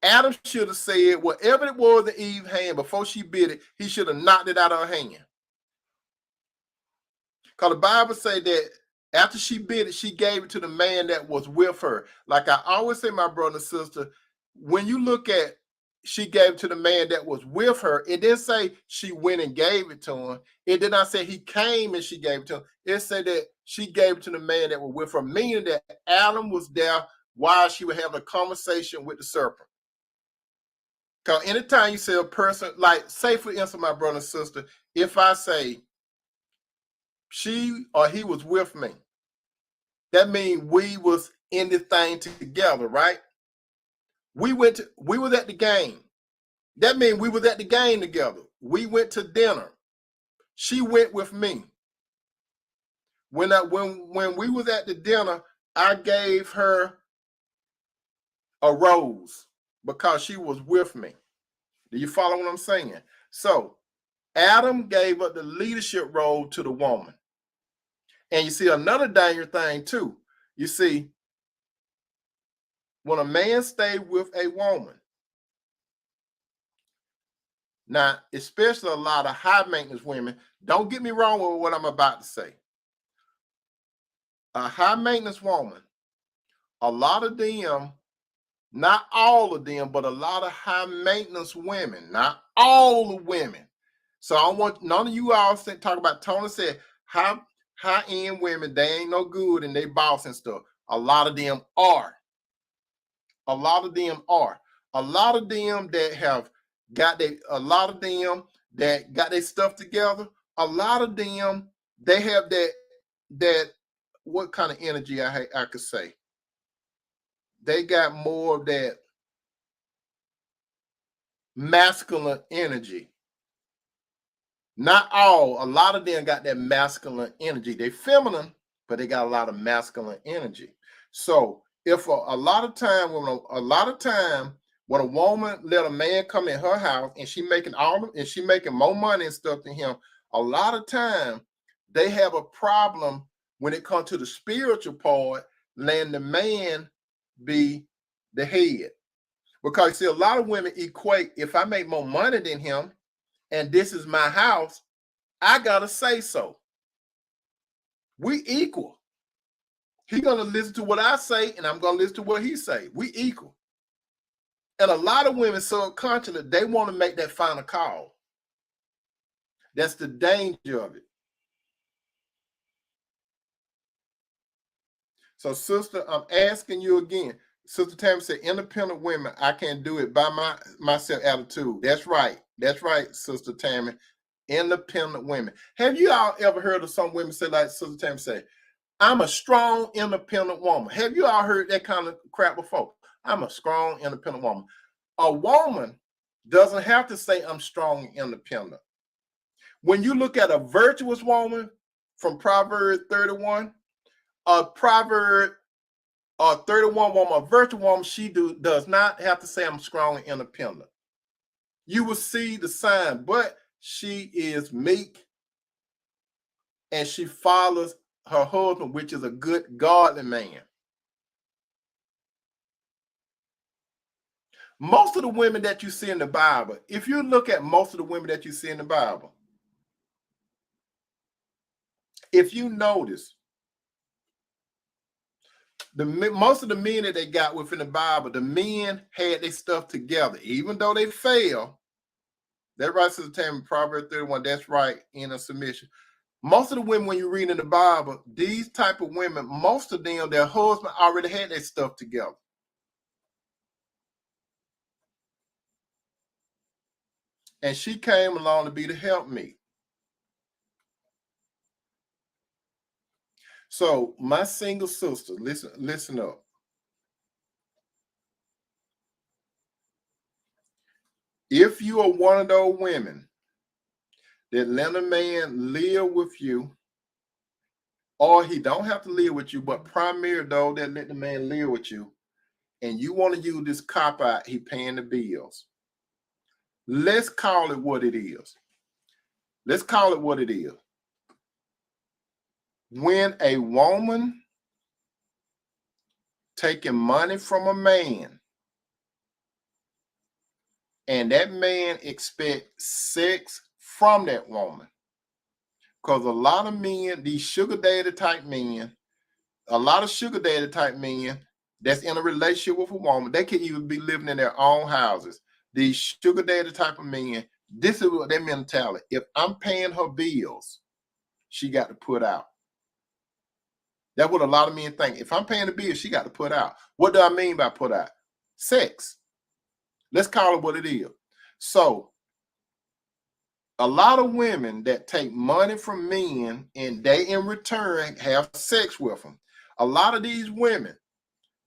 Adam should have said whatever it was that Eve had before she bit it, he should have knocked it out of her hand. Because the Bible said that after she bit it, she gave it to the man that was with her. Like I always say, my brother and sister, when you look at she gave it to the man that was with her, it didn't say she went and gave it to him. It did not say he came and she gave it to him. It said that she gave it to the man that was with her, meaning that Adam was there while she was having a conversation with the serpent. Because anytime you say a person, like say for instance, my brother and sister, if I say she or he was with me, that means we was in this thing together, right? We was at the game. That means we was at the game together. We went to dinner. She went with me. When we was at the dinner, I gave her a rose because she was with me. Do you follow what I'm saying? So Adam gave up the leadership role to the woman. And you see another dangerous thing too. You see, when a man stays with a woman, now, especially a lot of high maintenance women, don't get me wrong with what I'm about to say. A high maintenance woman, a lot of them, not all of them, but a lot of high maintenance women, not all the women. So I don't want none of you all talk about, Tony said, high end women, they ain't no good and they boss and stuff. A lot of them are. A lot of them are. A lot of them that have got their stuff together. A lot of them, they have that what kind of energy I could say. They got more of that masculine energy. Not all, a lot of them got that masculine energy. They feminine, but they got a lot of masculine energy. So if a lot of time when a woman let a man come in her house and she making more money and stuff than him, a lot of time they have a problem when it comes to the spiritual part, letting the man be the head. Because see, a lot of women equate, if I make more money than him and this is my house, I gotta say so. We equal. He's gonna listen to what I say and I'm gonna listen to what he say. We equal. And a lot of women subconsciously, they want to make that final call. That's the danger of it. So, sister, I'm asking you again. Sister Tammy said, independent women, I can't do it by myself attitude. That's right. That's right, Sister Tammy. Independent women. Have you all ever heard of some women say, like Sister Tammy said, I'm a strong, independent woman. Have you all heard that kind of crap before? I'm a strong, independent woman. A woman doesn't have to say I'm strong and independent. When you look at a virtuous woman from Proverbs 31, a Proverb 31 woman, a virtuous woman, she does not have to say I'm strong and independent. You will see the sign, but she is meek and she follows her husband, which is a good, godly man. Most of the women that you see in the Bible, if you look at most of the women that you see in the Bible, if you notice, most of the men that they got within the Bible, the men had their stuff together, even though they failed. That right, Sister Tammy, Proverbs 31, that's right, in a submission. Most of the women, when you read in the Bible, these type of women, most of them, their husband already had their stuff together. And she came along to be the helpmeet. So my single sister, listen up. If you are one of those women that let a man live with you, or he don't have to live with you, but primarily though that let the man live with you, and you want to use this cop out, he paying the bills. Let's call it what it is. Let's call it what it is. When a woman taking money from a man and that man expects sex from that woman, because a lot of men, these sugar daddy type men, a lot of sugar daddy type men that's in a relationship with a woman, they can even be living in their own houses. These sugar daddy type of men, this is what their mentality. If I'm paying her bills, she got to put out. That's what a lot of men think. If I'm paying the bills, she got to put out. What do I mean by put out? Sex. Let's call it what it is. So a lot of women that take money from men and they in return have sex with them. A lot of these women,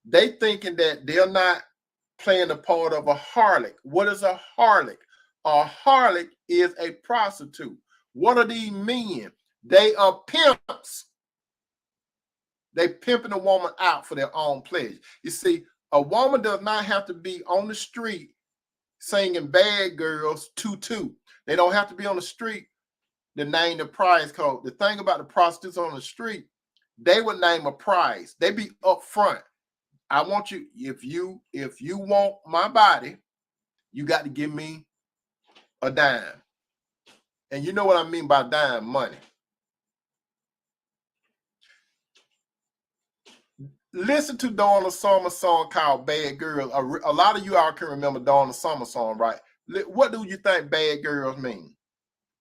they thinking that they're not playing the part of a harlot. What is a harlot? A harlot is a prostitute. What are these men? They are pimps. They pimping a woman out for their own pleasure. You see, a woman does not have to be on the street singing Bad Girls 2-2. They don't have to be on the street to name the prize code. The thing about the prostitutes on the street, they would name a prize. They be up front. I want you, if you want my body, you got to give me a dime. And you know what I mean by dime, money. Listen to Donna Summer song called Bad Girls. A lot of you all can remember Donna Summer song, right? What do you think Bad Girls mean?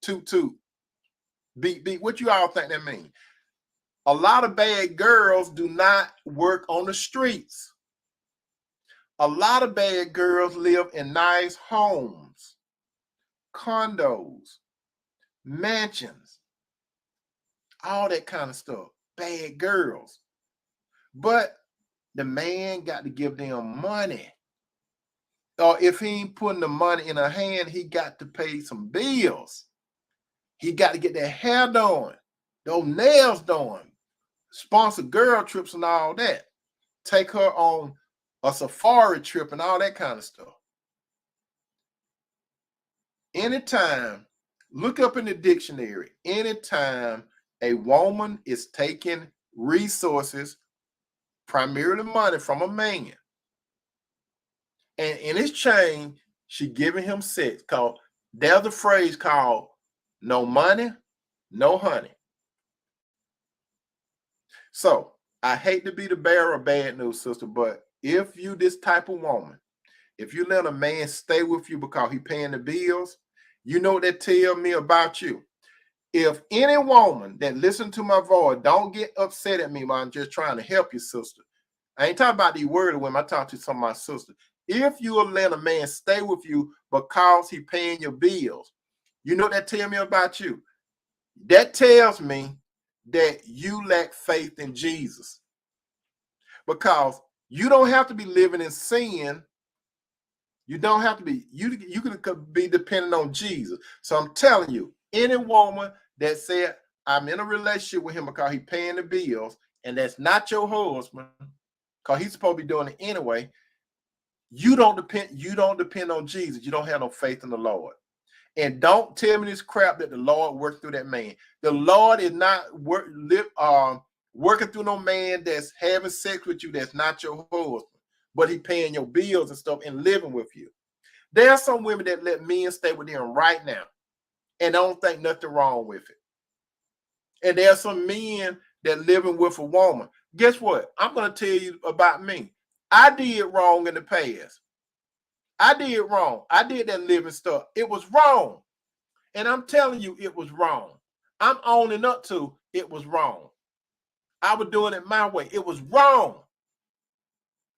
Toot toot. Beat beat. What you all think that mean? A lot of bad girls do not work on the streets. A lot of bad girls live in nice homes, condos, mansions, all that kind of stuff. Bad girls. But the man got to give them money. Or if he ain't putting the money in her hand, he got to pay some bills. He got to get their hair done, those nails done, sponsor girl trips and all that. Take her on a safari trip and all that kind of stuff. Anytime, look up in the dictionary, anytime a woman is taking resources, primarily money from a man, and in exchange, she giving him sex. There's a phrase called no money, no honey. So I hate to be the bearer of bad news, sister, but if you this type of woman, if you let a man stay with you because he paying the bills, you know what that tell me about you. If any woman that listen to my voice, don't get upset at me, man, I'm just trying to help you, sister. I ain't talking about these worldly women. I talk to some of my sisters. If you will let a man stay with you because he paying your bills, you know what that tell me about you? That tells me that you lack faith in Jesus. Because you don't have to be living in sin. You don't have to be. You could be dependent on Jesus. So I'm telling you, any woman that said, I'm in a relationship with him because he's paying the bills, and that's not your husband, because he's supposed to be doing it anyway, you don't depend on Jesus. You don't have no faith in the Lord. And don't tell me this crap that the Lord worked through that man. The Lord is not working through no man that's having sex with you that's not your husband, but he paying your bills and stuff and living with you. There are some women that let men stay with them right now and don't think nothing wrong with it. And there are some men that living with a woman. Guess what? I'm going to tell you about me. I did wrong in the past. I did wrong. I did that living stuff. It was wrong. And I'm telling you, it was wrong. I'm owning up to it was wrong. I was doing it my way. It was wrong.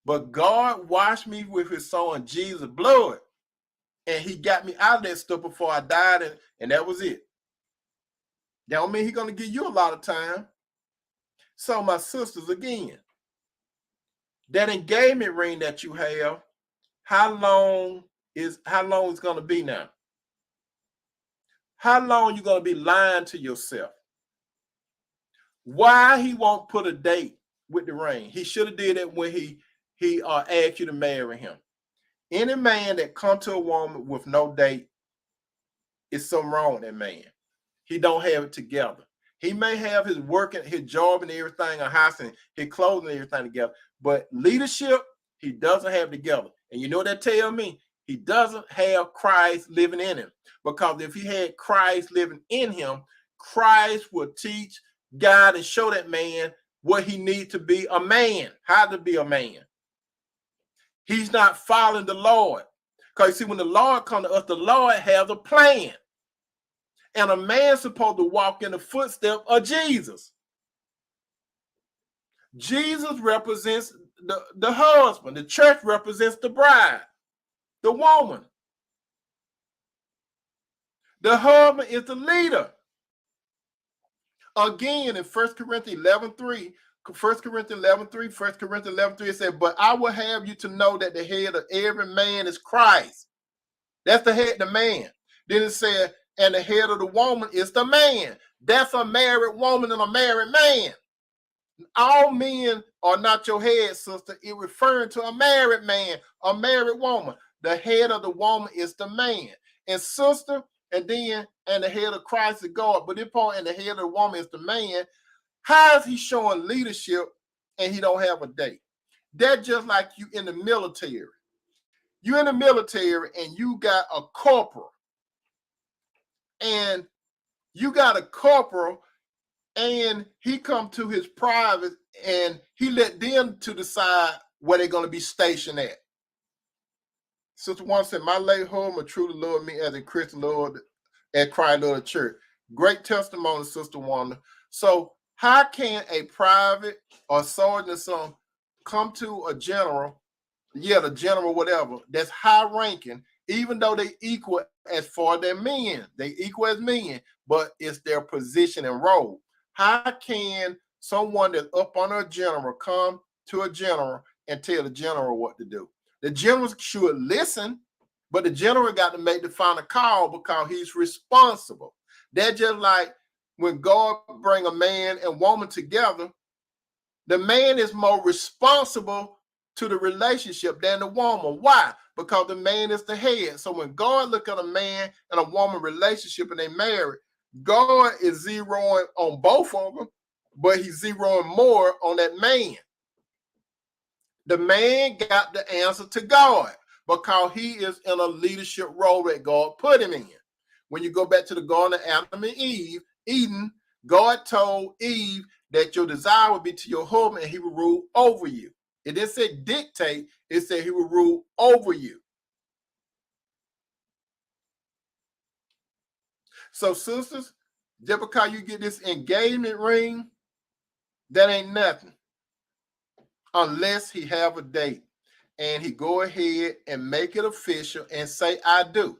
But God washed me with his son Jesus' blood. And he got me out of that stuff before I died. And that was it. That don't mean he's going to give you a lot of time. So my sisters, again, that engagement ring that you have, how long it's going to be now? How long you going to be lying to yourself? Why he won't put a date with the ring? He should have did it when he asked you to marry him. Any man that come to a woman with no date, is something wrong with that man. He don't have it together. He may have his work and his job and everything, a house and his clothes and everything together, but leadership, he doesn't have together. And you know what that tell me? He doesn't have Christ living in him. Because if he had Christ living in him, Christ would teach, guide, and show that man what he needs to be a man, how to be a man. He's not following the Lord. Because you see, when the Lord comes to us, the Lord has a plan. And a man's supposed to walk in the footsteps of Jesus. Jesus represents the husband. The church represents the bride, the woman. The husband is the leader. Again, in 1 Corinthians 11:3, 1 Corinthians 11:3, 1 Corinthians 11:3, it said, but I will have you to know that the head of every man is Christ. That's the head, the man. Then it said, and the head of the woman is the man. That's a married woman and a married man. All men are not your head, sister. It referring to a married man, a married woman. The head of the woman is the man. And sister, and the head of Christ is God. But this point, and the head of the woman is the man. How is he showing leadership and he don't have a date? That's just like you in the military. You in the military and you got a corporal. And you got a corporal and he come to his private and he let them to decide where they're going to be stationed at. Sister Wanda said, my late husband truly loved me as a Christian Lord at Christ Lord Church. Great testimony, Sister Wanda. So how can a private or sergeant or something come to a general, the general, whatever, that's high ranking, even though they equal as far as their men, they equal as men, but it's their position and role. How can someone that's up on a general come to a general and tell the general what to do? The general should listen, but the general got to make the final call because he's responsible. That's just like when God bring a man and woman together, the man is more responsible to the relationship than the woman. Why? Because the man is the head. So when God look at a man and a woman relationship and they married, God is zeroing on both of them, but he's zeroing more on that man. The man got the answer to God because he is in a leadership role that God put him in. When you go back to the Garden of Adam and Eve, Eden, God told Eve that your desire would be to your husband and he will rule over you. It didn't say dictate, it said he will rule over you. So sisters, just because you get this engagement ring, that ain't nothing. Unless he have a date and he go ahead and make it official and say, I do.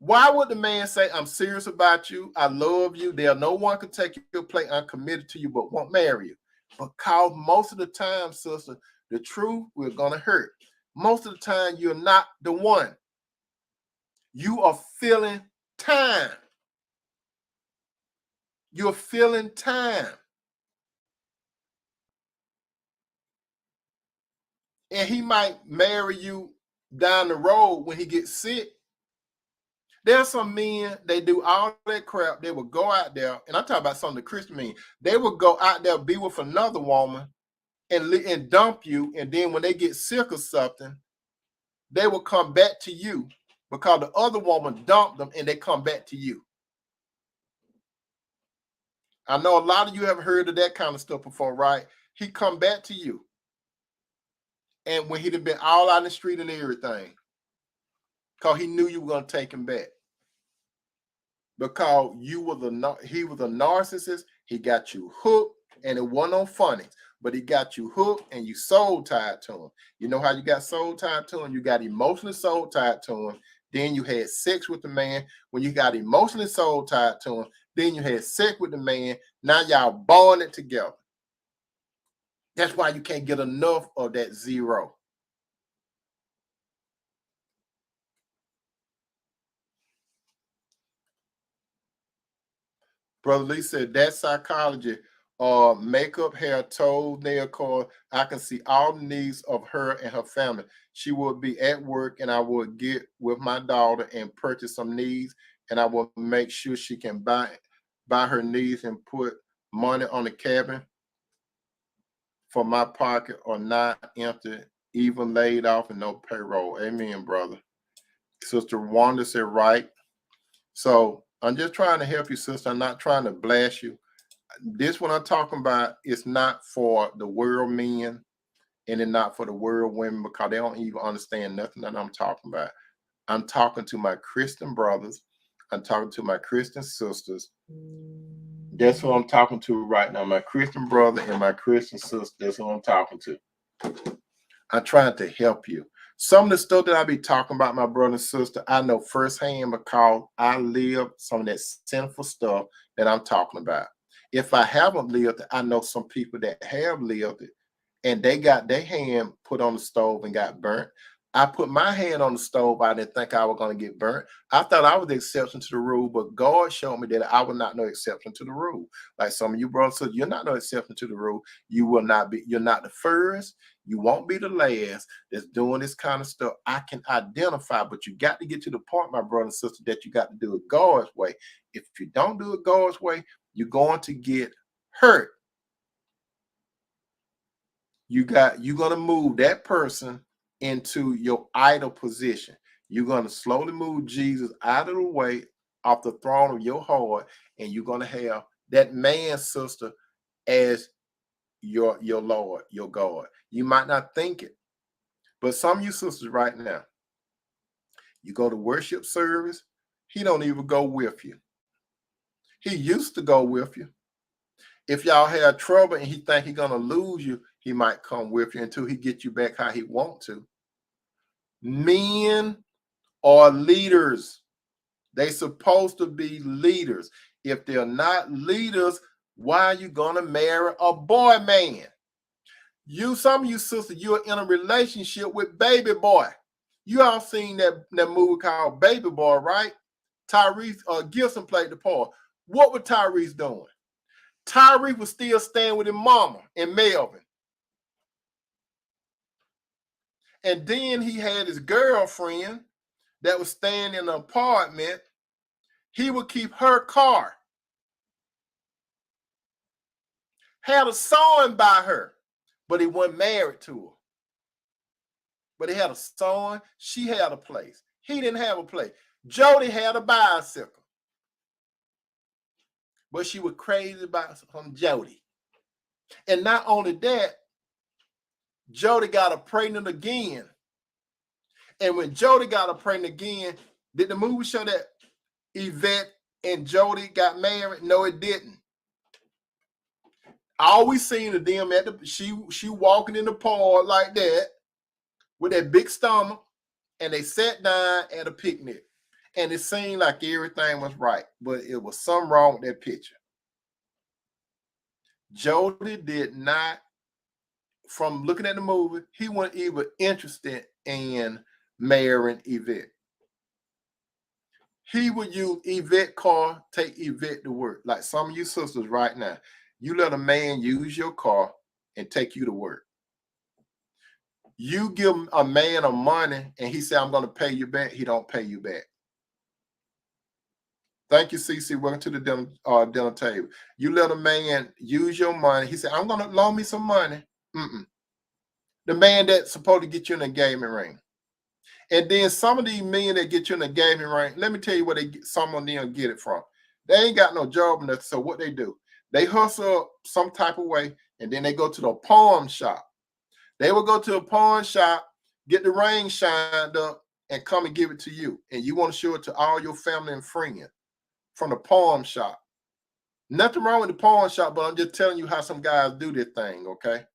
Why would the man say, I'm serious about you, I love you, there no one can take your place, I'm committed to you, but won't marry you? Because most of the time, sister, the truth we're gonna hurt. Most of the time, you're not the one. You are feeling time. You're feeling time. And he might marry you down the road when he gets sick. There's some men, they do all that crap. They will go out there, and I'm talking about some of the Christian men. They will go out there, be with another woman, and dump you. And then when they get sick or something, they will come back to you because the other woman dumped them, and they come back to you. I know a lot of you have heard of that kind of stuff before, right? He come back to you, and when he'd have been all out in the street and everything, because he knew you were going to take him back. Because he was a narcissist, he got you hooked, and it wasn't on funny, but he got you hooked and you soul tied to him. You know how you got soul tied to him? You got emotionally soul tied to him. Then you had sex with the man. When you got emotionally soul tied to him, then you had sex with the man. Now y'all bonded together. That's why you can't get enough of that zero. Brother Lee said that psychology, makeup, hair, toes, nail color. I can see all the needs of her and her family. She would be at work, and I would get with my daughter and purchase some needs, and I will make sure she can buy her needs and put money on the cabin for my pocket or not empty, even laid off and no payroll. Amen, brother. Sister Wanda said right. So I'm just trying to help you, sister. I'm not trying to blast you. This what I'm talking about is not for the world men and it's not for the world women because they don't even understand nothing that I'm talking about. I'm talking to my Christian brothers. I'm talking to my Christian sisters. That's who I'm talking to right now. My Christian brother and my Christian sister. That's who I'm talking to. I'm trying to help you. Some of the stuff that I be talking about, my brother and sister, I know firsthand because I live some of that sinful stuff that I'm talking about. If I haven't lived it, I know some people that have lived it and they got their hand put on the stove and got burnt. I put my hand on the stove. I didn't think I was going to get burnt. I thought I was the exception to the rule, but God showed me that I was not no exception to the rule. Like some of you brothers said, you're not no exception to the rule. You will not be. You're not the first. You won't be the last that's doing this kind of stuff. I can identify, but you got to get to the point, my brother and sister, that you got to do it God's way. If you don't do it God's way, you're going to get hurt. You're going to move that person into your idol position. You're going to slowly move Jesus out of the way off the throne of your heart, and you're going to have that man, sister, as your Lord, your God. You might not think it, but some of you sisters right now, you go to worship service, he don't even go with you. He used to go with you. If y'all have trouble and he think he's gonna lose you, he might come with you until he get you back how he want to. Men are leaders. They supposed to be leaders. If they're not leaders, why are you gonna marry a boy man? Some of you sisters, you're in a relationship with Baby Boy. You all seen that movie called Baby Boy, right? Tyrese Gibson played the part. What was Tyrese doing? Tyrese was still staying with his mama in Melvin. And then he had his girlfriend that was staying in an apartment. He would keep her car. Had a son by her, but he wasn't married to her. But he had a son. She had a place. He didn't have a place. Jody had a bicycle. But she was crazy about Jody. And not only that, Jody got her pregnant again. And when Jody got her pregnant again, did the movie show that Yvette and Jody got married? No, it didn't. I always seen them at the she walking in the park like that with that big stomach, and they sat down at a picnic. And it seemed like everything was right, but it was something wrong with that picture. Jody did not, from looking at the movie, he wasn't even interested in marrying Yvette. He would use Yvette car, take Yvette to work. Like some of you sisters right now, you let a man use your car and take you to work. You give a man a money and he said, I'm going to pay you back. He don't pay you back. Thank you, CC. Welcome to the dinner table. You let a man use your money. He said, I'm going to loan me some money. The man that's supposed to get you an engagement ring. And then some of these men that get you an engagement ring, let me tell you where some of them get it from. They ain't got no job or nothing. So what they do, they hustle some type of way, and then they go to the pawn shop. They will go to a pawn shop, get the ring shined up, and come and give it to you. And you want to show it to all your family and friends from the pawn shop. Nothing wrong with the pawn shop, but I'm just telling you how some guys do this thing, okay?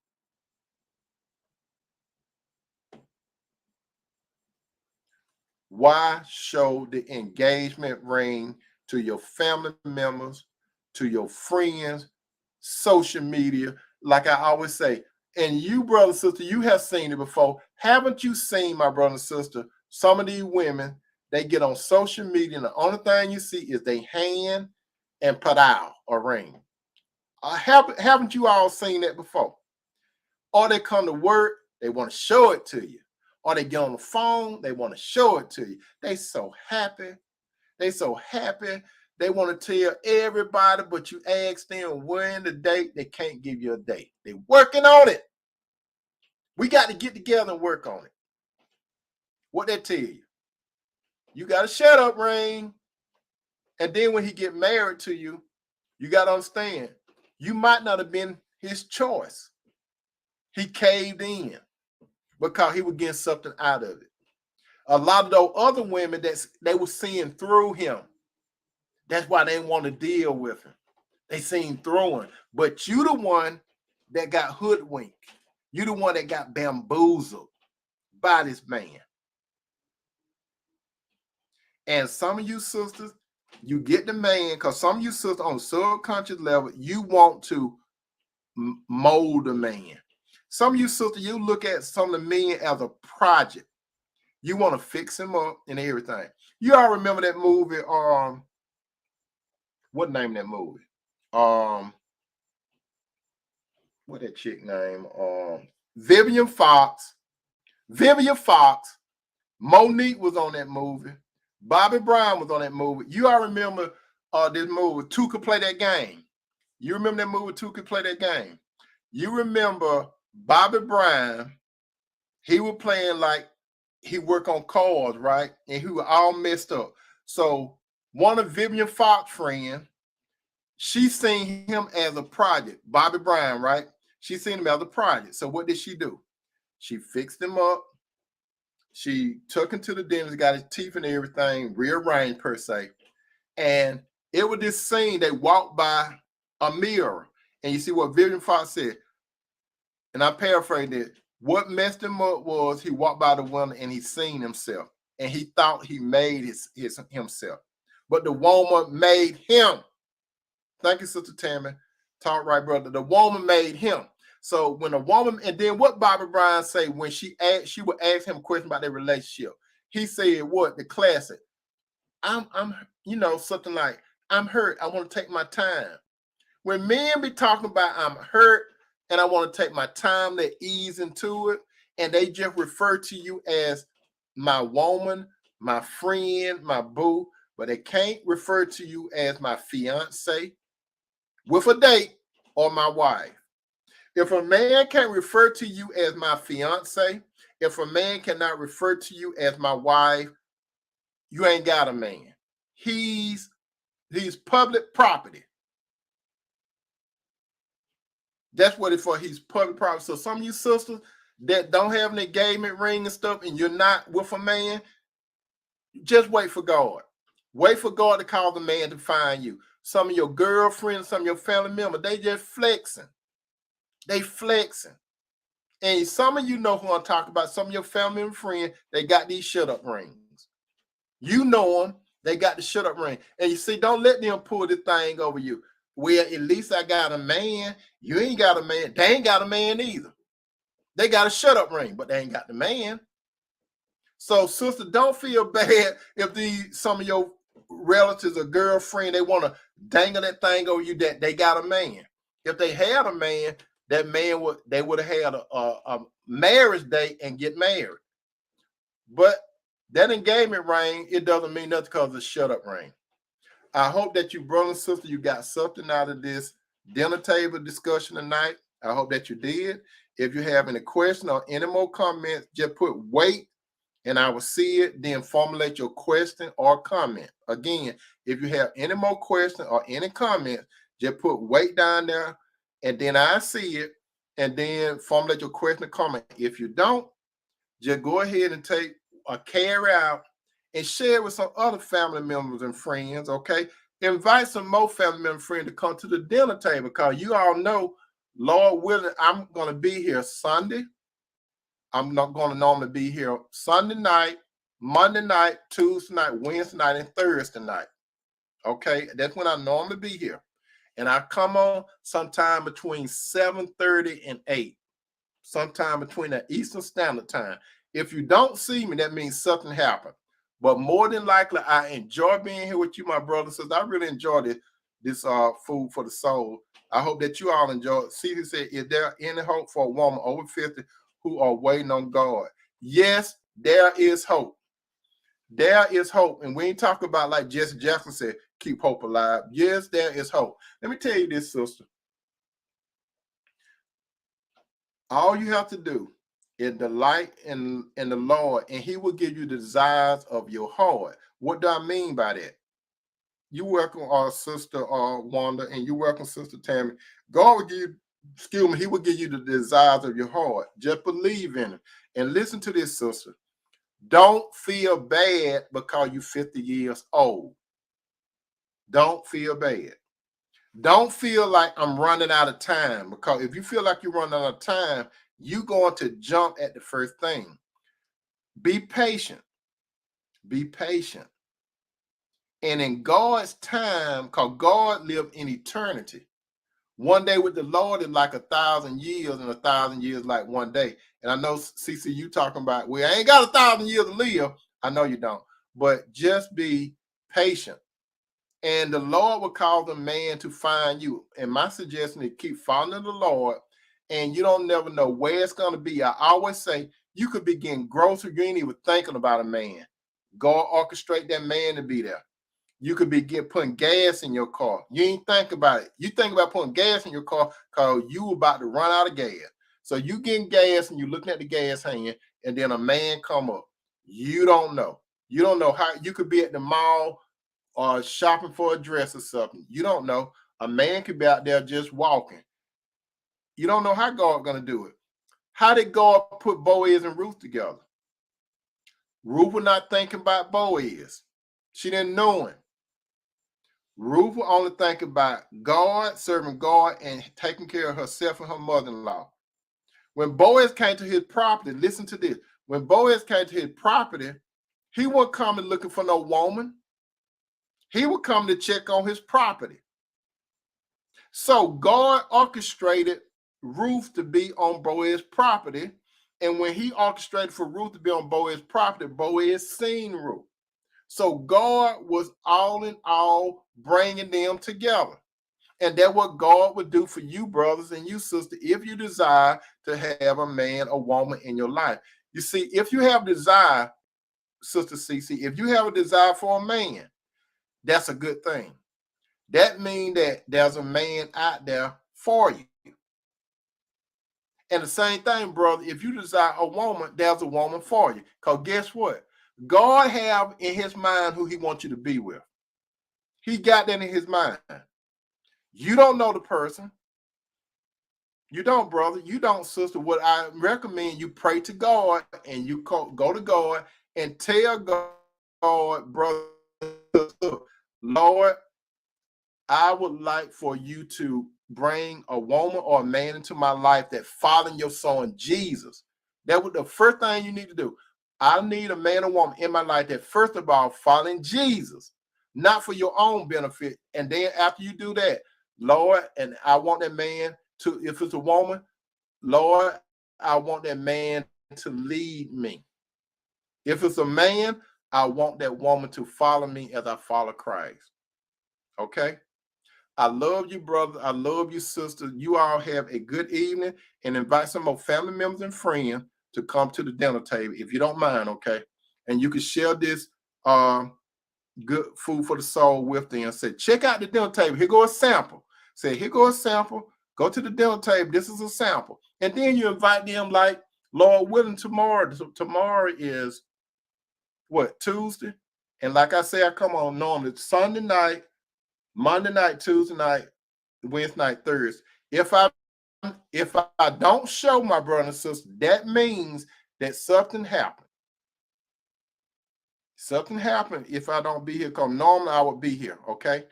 Why show the engagement ring to your family members, to your friends, social media? Like I always say, and you, brother and sister, you have seen it before. Haven't you seen, my brother and sister, some of these women, they get on social media and the only thing you see is they hand and put out a ring. Haven't you all seen that before? Or they come to work, they want to show it to you. Or they get on the phone, they want to show it to you. They so happy. They so happy. They want to tell everybody, but you ask them when the date, they can't give you a date. They're working on it. We got to get together and work on it. What they tell you? You got a shut up ring. And then when he get married to you, you got to understand, you might not have been his choice. He caved in because he was getting something out of it. A lot of those other women, they were seeing through him. That's why they didn't want to deal with him. They seen through him. But you the one that got hoodwinked. You the one that got bamboozled by this man. And some of you sisters, you get the man, because some of you sisters on subconscious level, you want to mold the man. Some of you sisters, you look at some of the men as a project. You want to fix him up and everything. You all remember that movie, what name that movie? What that chick name? Vivian Fox. Vivian Fox. Monique was on that movie. Bobby Brown was on that movie. You all remember this movie, Two Could Play That Game. You remember that movie, Two Could Play That Game? You remember Bobby Brown, he was playing like he worked on cars, right? And he was all messed up. So one of Vivian Fox's friends, she seen him as a project, Bobby Brown, right? She seen him as a project. So what did she do? She fixed him up. She took him to the dentist, got his teeth and everything rearranged per se. And it was this scene, they walked by a mirror. And you see what Vivian Fox said, and I paraphrased it. What messed him up was he walked by the window and he seen himself. And he thought he made himself. But the woman made him. Thank you, Sister Tammy. Talk right, brother. The woman made him. So when a woman, and then what Bobby Brown say when she would ask him a question about their relationship. He said, what? The classic. I'm something like, I'm hurt. I want to take my time. When men be talking about I'm hurt and I want to take my time to ease into it, and they just refer to you as my woman, my friend, my boo, but they can't refer to you as my fiance with a date or my wife. If a man can't refer to you as my fiance, if a man cannot refer to you as my wife, you ain't got a man. He's public property. That's what it's for. He's public property. So some of you sisters that don't have an engagement ring and stuff, and you're not with a man, just wait for God. Wait for God to call the man to find you. Some of your girlfriends, some of your family members, they just flexing. They flexing. And some of you know who I'm talking about. Some of your family and friends, they got these shut up rings. You know them. They got the shut up ring. And you see, don't let them pull this thing over you. Well, at least I got a man. You ain't got a man. They ain't got a man either. They got a shut up ring, but they ain't got the man. So, sister, don't feel bad if some of your relatives or girlfriend, they want to dangle that thing over you that they got a man. If they had a man, they would have had a marriage date and get married. But that engagement ring, it doesn't mean nothing because of the shut up ring. I hope that you, brother and sister, you got something out of this dinner table discussion tonight. I hope that you did. If you have any questions or any more comments, just put wait and I will see it, then formulate your question or comment. Again, if you have any more questions or any comments, just put wait down there and then I see it and then formulate your question or comment. If you don't, just go ahead and take a carry out and share it with some other family members and friends, okay? Invite some more family member and friends to come to the dinner table because you all know, Lord willing, I'm going to be here Sunday. I'm not going to normally be here Sunday night, Monday night, Tuesday night, Wednesday night, and Thursday night. Okay, that's when I normally be here. And I come on sometime between 7:30 and 8, sometime between the Eastern Standard Time. If you don't see me, that means something happened. But more than likely, I enjoy being here with you, my brothers and sisters. I really enjoy this food for the soul. I hope that you all enjoy it. Cece said, is there any hope for a woman over 50 who are waiting on God? Yes, there is hope. There is hope. And we ain't talking about, like Jesse Jackson said, keep hope alive. Yes, there is hope. Let me tell you this, sister. All you have to do is delight in the Lord, and he will give you the desires of your heart. What do I mean by that? You welcome our sister Wanda, and you welcome Sister Tammy. God will give you, he will give you the desires of your heart. Just believe in it. And listen to this, sister. Don't feel bad because you're 50 years old. Don't feel bad. Don't feel like I'm running out of time, because if you feel like you're running out of time, you're going to jump at the first thing. Be patient. Be patient. And in God's time, because God lived in eternity. One day with the Lord is like 1,000 years, and 1,000 years like one day. And I know, CC, you talking about, well, I ain't got 1,000 years to live. I know you don't. But just be patient. And the Lord will cause the man to find you. And my suggestion is keep following the Lord, and you don't never know where it's going to be. I always say you could be getting groceries, you ain't even thinking about a man. God orchestrate that man to be there. You could be putting gas in your car. You ain't think about it. You think about putting gas in your car because you about to run out of gas. So you getting gas and you looking at the gas hand, and then a man come up. You don't know. You don't know how. You could be at the mall or shopping for a dress or something. You don't know. A man could be out there just walking. You don't know how God going to do it. How did God put Boaz and Ruth together? Ruth was not thinking about Boaz. She didn't know him. Ruth will only think about God, serving God, and taking care of herself and her mother-in-law. When Boaz came to his property, listen to this. When Boaz came to his property, he wasn't coming looking for no woman. He would come to check on his property. So God orchestrated Ruth to be on Boaz's property. And when he orchestrated for Ruth to be on Boaz's property, Boaz seen Ruth. So God was all in all bringing them together. And that's what God would do for you, brothers and you, sisters, if you desire to have a man or woman in your life. You see, if you have desire, Sister CC, if you have a desire for a man, that's a good thing. That means that there's a man out there for you. And the same thing, brother, if you desire a woman, there's a woman for you. Because guess what? God have in his mind who he wants you to be with. He got that in his mind. You don't know the person. You don't, brother. You don't, sister. What I recommend, you pray to God and you go to God and tell God, brother, Lord, I would like for you to bring a woman or a man into my life that following your son Jesus. That was the first thing you need to do. I need a man or woman in my life that, first of all, following Jesus. not for your own benefit. And then after you do that, Lord, and I want that man to, if it's a woman, Lord, I want that man to lead me. If it's a man, I want that woman to follow me as I follow Christ. Okay? I love you, brother. I love you, sister. You all have a good evening, and invite some more family members and friends to come to the dinner table, if you don't mind, okay? And you can share this good food for the soul with them. Say, check out the dinner table. Here go a sample. Say, here go a sample. Go to the dinner table. This is a sample. And then you invite them, like, Lord willing, tomorrow. Tomorrow is what, Tuesday? And like I say, I come on normally Sunday night, Monday night, Tuesday night, Wednesday night, Thursday. If I don't show, my brother and sister, that means that something happened. Something happened if I don't be here, because normally I would be here, okay?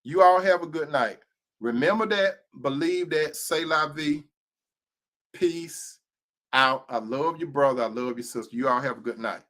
You all have a good night. Remember that, believe that, say la vie, peace out. I love you, brother. I love you, sister. You all have a good night.